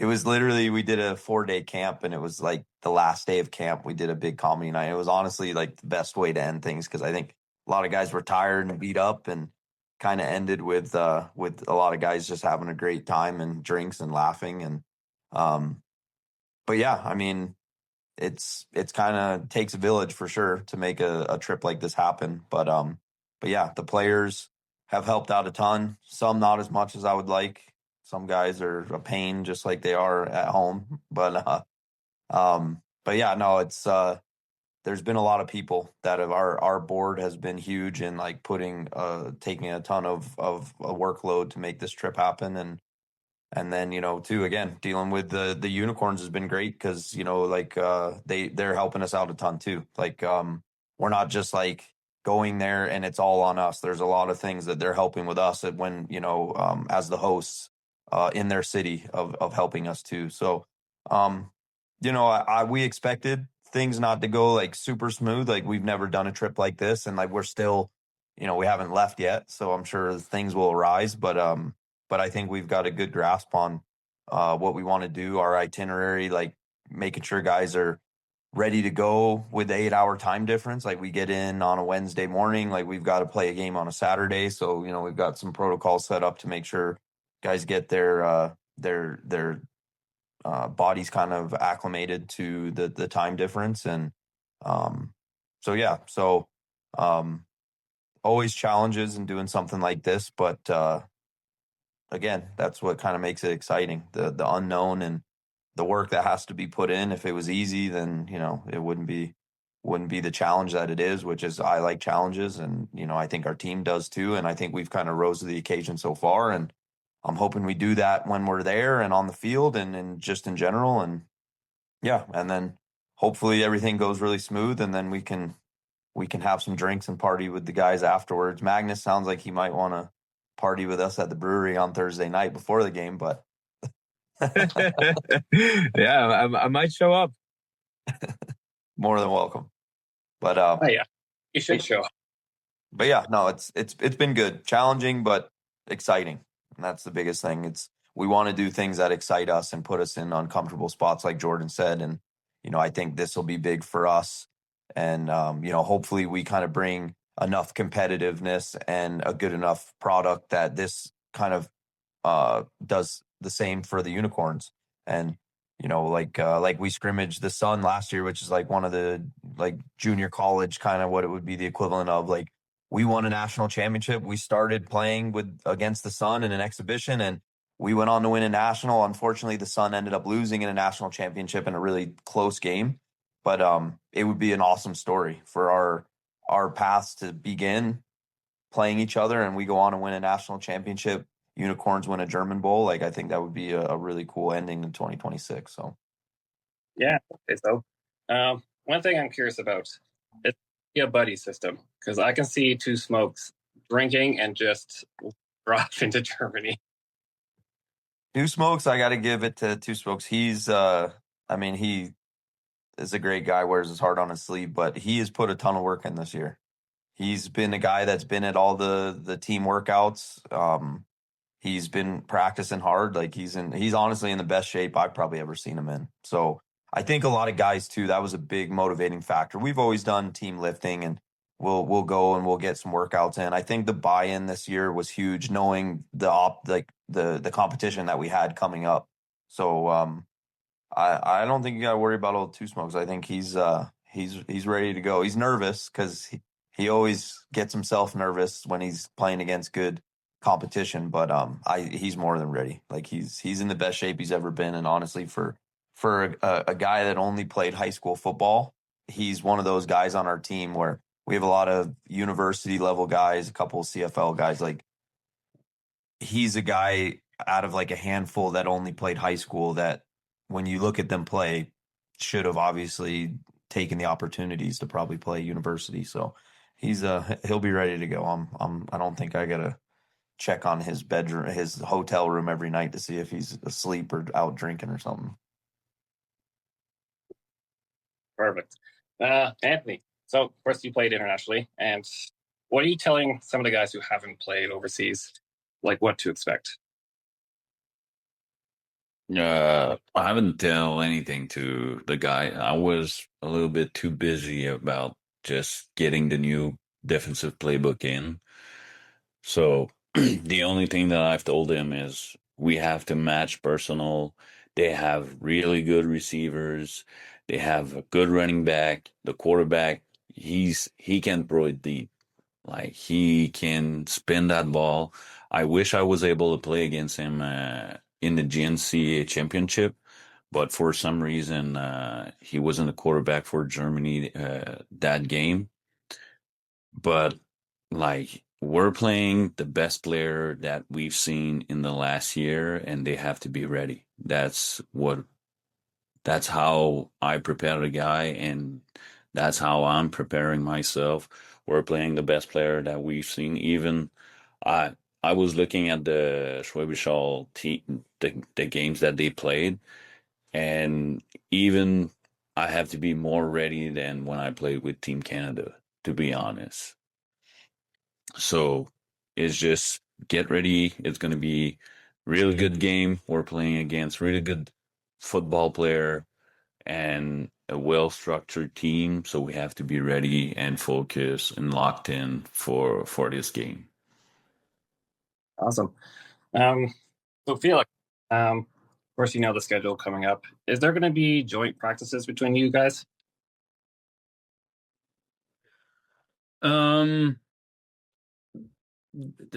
was literally, we did a 4-day camp, and it was like the last day of camp, we did a big comedy night. It was honestly like the best way to end things, because I think a lot of guys were tired and beat up, and kind of ended with a lot of guys just having a great time and drinks and laughing. And but yeah, I mean, it's kind of takes a village for sure to make a trip like this happen. But yeah, the players have helped out a ton. Some not as much as I would like. Some guys are a pain, just like they are at home. But yeah, no, it's there's been a lot of people that have our board has been huge in like taking a ton of a workload to make this trip happen. And then, too, again, dealing with the Unicorns has been great, because, like, they're helping us out a ton too. Like, we're not just like going there and it's all on us. There's a lot of things that they're helping with us when, as the hosts in their city of helping us too. So, we expected things not to go like super smooth. Like we've never done a trip like this, and like we're still, we haven't left yet, so I'm sure things will arise. But I think we've got a good grasp on what we want to do, our itinerary, like making sure guys are ready to go with the 8-hour time difference. Like we get in on a Wednesday morning, like we've got to play a game on a Saturday. So, we've got some protocols set up to make sure guys get their bodies kind of acclimated to the time difference. And so, yeah, always challenges in doing something like this. But again, that's what kind of makes it exciting, the unknown and the work that has to be put in. If it was easy, then it wouldn't be the challenge that it is, which is I like challenges, and I think our team does too, and I think we've kind of rose to the occasion so far, and I'm hoping we do that when we're there and on the field and just in general. And yeah, and then hopefully everything goes really smooth, and then we can have some drinks and party with the guys afterwards. Magnus sounds like he might want to party with us at the brewery on Thursday night before the game, but yeah, I might show up. more than welcome. But Oh yeah, you should show up. But yeah, no, it's been good, challenging, but exciting, and that's the biggest thing. We want to do things that excite us and put us in uncomfortable spots, like Jordan said, and I think this will be big for us, and hopefully we kind of bring enough competitiveness and a good enough product that this kind of does the same for the Unicorns. And like we scrimmaged the Sun last year, which is like one of the like junior college, kind of what it would be the equivalent of. Like we won a national championship. We started playing against the Sun in an exhibition, and we went on to win a national. Unfortunately, the Sun ended up losing in a national championship in a really close game. But it would be an awesome story for our paths to begin playing each other, and we go on and win a national championship. Unicorns win a German Bowl. Like I think that would be a really cool ending in 2026. So Yeah, okay, so one thing I'm curious about is a buddy system, because I can see Two Smokes drinking and just drop into Germany. Two Smokes, I got to give it to Two Smokes. He's, he is a great guy, wears his heart on his sleeve, but he has put a ton of work in this year. He's been a guy that's been at all the team workouts. He's been practicing hard. Like he's honestly in the best shape I've probably ever seen him in. So I think a lot of guys too, that was a big motivating factor. We've always done team lifting, and we'll go and we'll get some workouts in. I think the buy-in this year was huge, knowing the competition that we had coming up. So I don't think you got to worry about old Two Smokes. I think he's ready to go. He's nervous because he always gets himself nervous when he's playing against good competition, but he's more than ready. Like he's in the best shape he's ever been, and honestly, for a guy that only played high school football, he's one of those guys on our team where we have a lot of university level guys, a couple of CFL guys. Like he's a guy out of like a handful that only played high school that when you look at them play should have obviously taken the opportunities to probably play university. So he'll be ready to go. I don't think I gotta check on his bedroom, his hotel room every night to see if he's asleep or out drinking or something. Perfect. Anthony, so first you played internationally, and what are you telling some of the guys who haven't played overseas, like what to expect? I haven't tell anything to the guy. I was a little bit too busy about just getting the new defensive playbook in. So the only thing that I've told him is we have to match personnel. They have really good receivers. They have a good running back. The quarterback, he can throw it deep. Like he can spin that ball. I wish I was able to play against him in the GNC championship, but for some reason he wasn't a quarterback for Germany that game. But like we're playing the best player that we've seen in the last year, and they have to be ready. That's how I prepare the guy, and that's how I'm preparing myself. We're playing the best player that we've seen. Even I was looking at the Schwäbisch Hall team, the games that they played, and even I have to be more ready than when I played with Team Canada, to be honest. So it's just get ready. It's going to be really good game. We're playing against really good football player and a well-structured team. So we have to be ready and focused and locked in for this game. Awesome. So Felix, of course, you know the schedule coming up. Is there going to be joint practices between you guys? The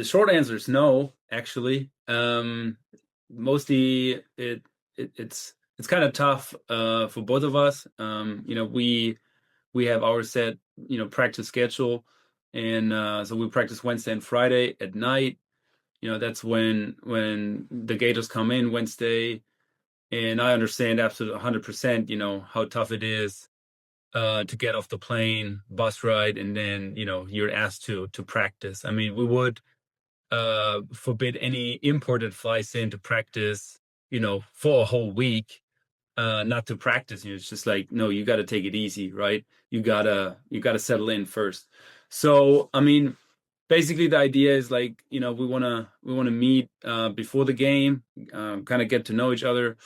short answer is no, actually. Mostly it's kind of tough for both of us. We have our set, practice schedule, and so we practice Wednesday and Friday at night. That's when the Gators come in Wednesday, and I understand absolutely 100%, how tough it is to get off the plane, bus ride, and then, you're asked to practice. I mean, we would forbid any imported flights in to practice, for a whole week, not to practice. It's just like, no, you got to take it easy, right? You gotta settle in first. So, I mean, basically the idea is like, we wanna meet before the game, kind of get to know each other.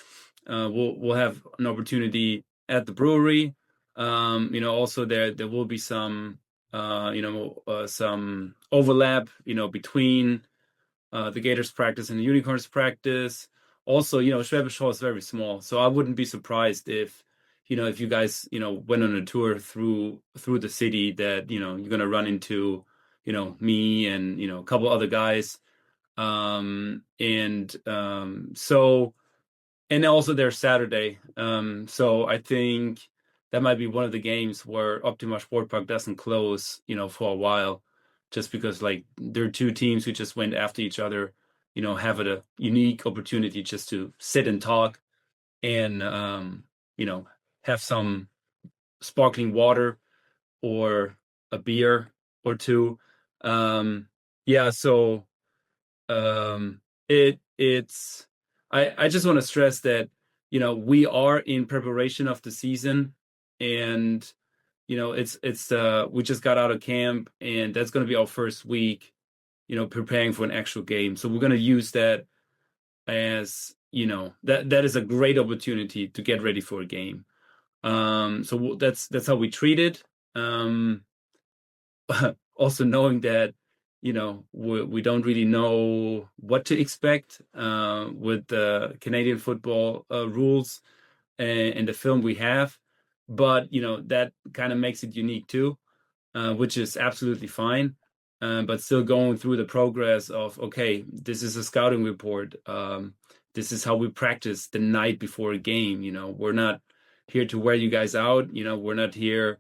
We'll have an opportunity at the brewery. Also there will be some some overlap, between the Gators practice and the Unicorns practice. Also, Schwäbisch Hall is very small, so I wouldn't be surprised if you guys went on a tour through the city that you're gonna run into me and a couple other guys. And also there's Saturday. So I think that might be one of the games where Optima Sport Park doesn't close, for a while, just because like there are two teams who just went after each other, have a unique opportunity just to sit and talk and have some sparkling water or a beer or two. Yeah, so it's I just want to stress that we are in preparation of the season, and it's we just got out of camp, and that's going to be our first week preparing for an actual game. So we're going to use that as that is a great opportunity to get ready for a game. So that's how we treat it. Also knowing that we don't really know what to expect with the Canadian football rules and the film we have, but that kind of makes it unique too, which is absolutely fine. But still going through the progress of, okay, this is a scouting report. This is how we practice the night before a game. We're not here to wear you guys out. We're not here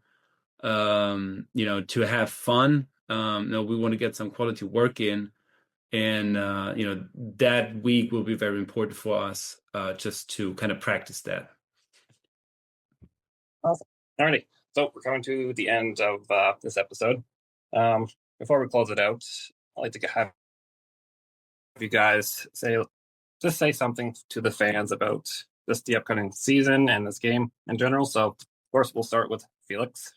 to have fun. No, we want to get some quality work in, and that week will be very important for us, just to kind of practice that. Awesome. Alrighty, so we're coming to the end of this episode. Before we close it out, I'd like to have you guys say something to the fans about just the upcoming season and this game in general. So, of course, we'll start with Felix.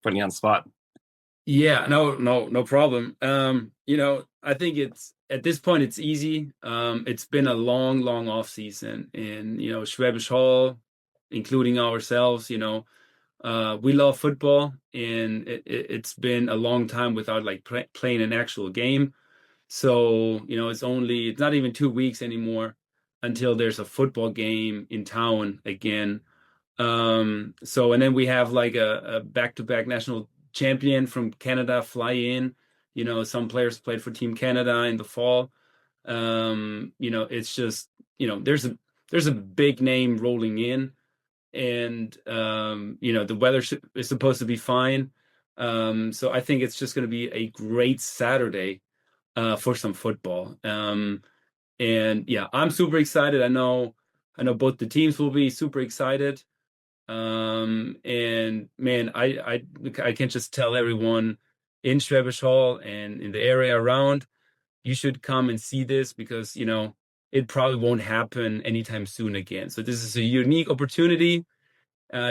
Putting you on the spot. Yeah, no problem. I think it's at this point it's easy. It's been a long off season, and Schwäbisch Hall, including ourselves, we love football, and it's been a long time without like playing an actual game. So it's not even 2 weeks anymore until there's a football game in town again. And then we have like a back-to-back national champion from Canada fly in. Some players played for Team Canada in the fall. It's just there's a big name rolling in, and the weather is supposed to be fine. So I think it's just going to be a great Saturday for some football. And yeah, I'm super excited. I know both the teams will be super excited. And man, I can just tell everyone in Schwäbisch Hall and in the area around, you should come and see this, because it probably won't happen anytime soon again. So this is a unique opportunity.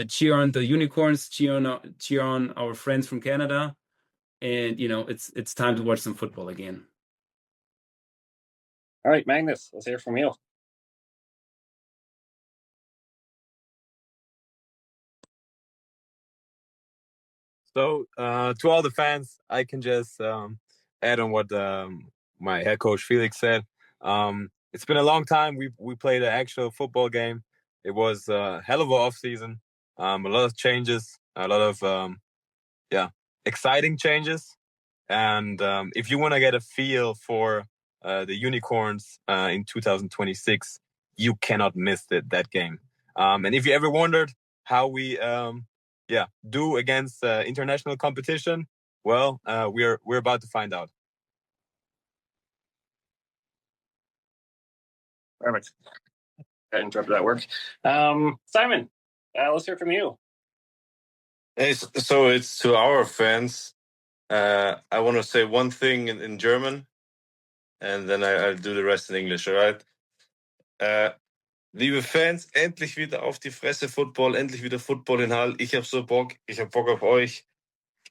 Cheer on the Unicorns, cheer on our friends from Canada, and it's time to watch some football again. All right, Magnus, let's hear from you. So to all the fans, I can just add on what my head coach Felix said. It's been a long time. We played an actual football game. It was a hell of an off season. A lot of changes, a lot of exciting changes. And if you want to get a feel for the Unicorns in 2026, you cannot miss that game. And if you ever wondered how we do against international competition, well, we're about to find out. Perfect. I interrupted that work. Simon, let's hear from you. Hey, so it's to our fans. I want to say one thing in German, and then I'll do the rest in English, all right? Liebe Fans, endlich wieder auf die Fresse Football, endlich wieder Football in Hall. Ich hab so Bock, ich hab Bock auf euch.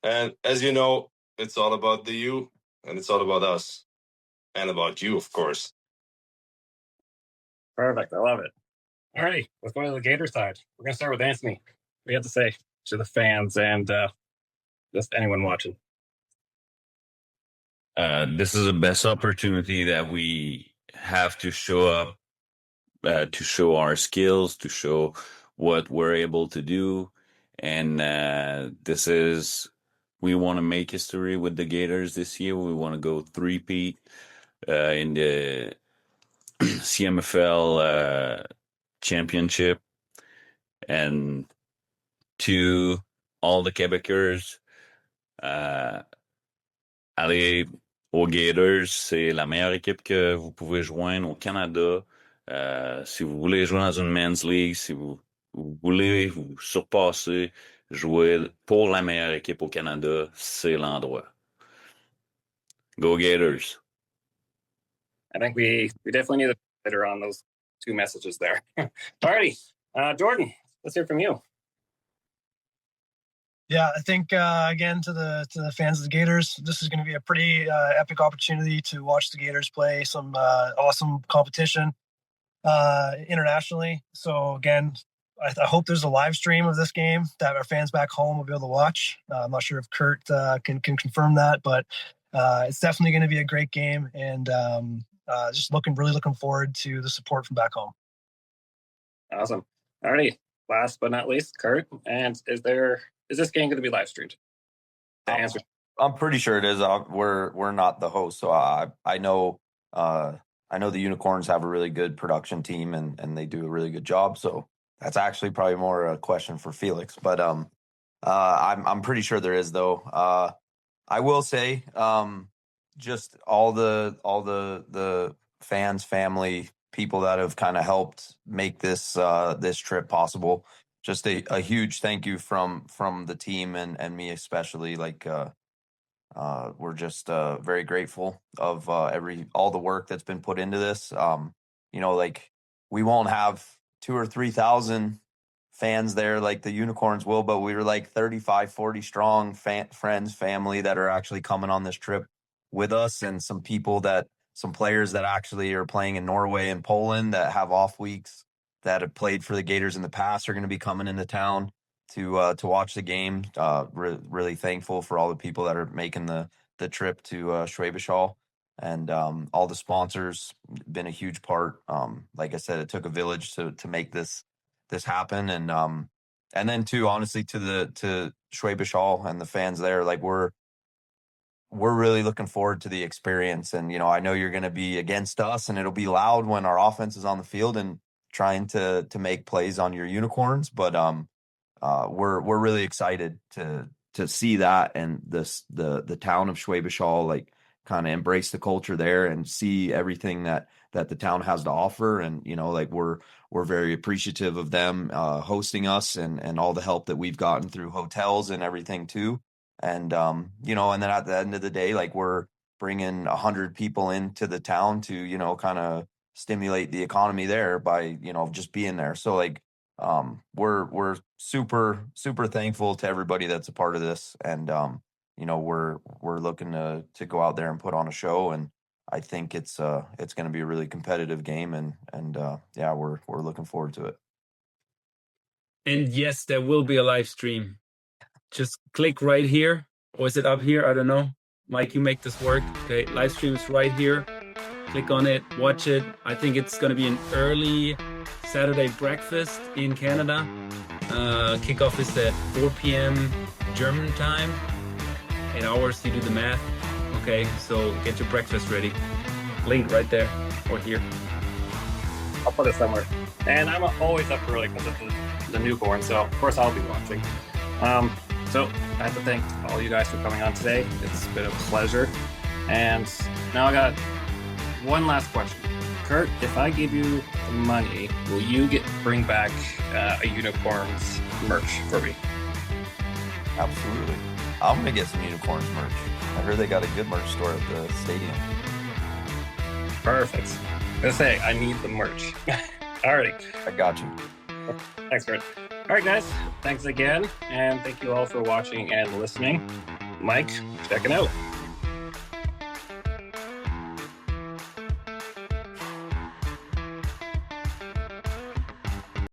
And as you know, it's all about the you, and it's all about us. And about you, of course. Perfect. I love it. All righty, let's go to the Gator side. We're going to start with Anthony. What do you have to say to the fans and just anyone watching? This is the best opportunity that we have to show up, to show our skills, to show what we're able to do. And we want to make history with the Gators this year. We want to go three-peat in the CMFL championship. And to all the Québécois, allez aux Gators, c'est la meilleure équipe que vous pouvez joindre au Canada. Si vous voulez jouer dans une men's league, si vous voulez vous surpasser, jouer pour la meilleure équipe au Canada, c'est l'endroit. Go Gators. I think we definitely need to consider on those two messages there. Alrighty, Jordan, let's hear from you. Yeah, I think again to the fans of the Gators, this is going to be a pretty epic opportunity to watch the Gators play some awesome competition internationally. So again, I hope there's a live stream of this game that our fans back home will be able to watch. I'm not sure if Kurt can confirm that, but it's definitely going to be a great game, and just really looking forward to the support from back home. Awesome. Alrighty, last but not least, Kurt. And is this game going to be live streamed? The answer. I'm pretty sure it is. We're not the host, so I know the Unicorns have a really good production team, and they do a really good job. So that's actually probably more a question for Felix. But I'm pretty sure there is, though. I will say, just all the fans, family, people that have kind of helped make this trip possible. Just a huge thank you from the team and me especially. Like we're just very grateful of all the work that's been put into this. Like we won't have 2,000 or 3,000 fans there like the Unicorns will, but we were like 35, 40 strong friends, family that are actually coming on this trip with us, and some players that actually are playing in Norway and Poland that have off weeks that have played for the Gators in the past are going to be coming into town to watch the game. Really thankful for all the people that are making the trip to Schwäbisch Hall, and all the sponsors. Been a huge part. Like I said, it took a village to make this happen, and then too, honestly, to Schwäbisch Hall and the fans there. Like we're really looking forward to the experience, and I know you're going to be against us, and it'll be loud when our offense is on the field and trying to make plays on your Unicorns, but we're really excited to see that, and the town of Schwäbisch Hall like kind of embrace the culture there and see everything that the town has to offer, and like we're very appreciative of them hosting us and all the help that we've gotten through hotels and everything too, and and then at the end of the day, like we're bringing 100 people into the town to kind of stimulate the economy there by, just being there. So like, we're super, super thankful to everybody that's a part of this. And, we're looking to go out there and put on a show. And I think it's going to be a really competitive game. And yeah, we're looking forward to it. And yes, there will be a live stream. Just click right here. Or is it up here? I don't know. Mike, you make this work. Okay, live stream is right here. Click on it, watch it. I think it's going to be an early Saturday breakfast in Canada. Kickoff is at 4 p.m. German time. 8 hours, you do the math. Okay, so get your breakfast ready. Link right there or here. I'll put it somewhere. And I'm always up early because of the newborn, so of course I'll be watching. So I have to thank all you guys for coming on today. It's been a pleasure. And now I got one last question. Kurt, if I give you the money, will you bring back a Unicorns merch for me? Absolutely. I'm going to get some Unicorns merch. I heard they got a good merch store at the stadium. Perfect. Let's say I need the merch. Alrighty. I got you. Thanks, Kurt. All right, guys. Thanks again. And thank you all for watching and listening. Mike, checking out.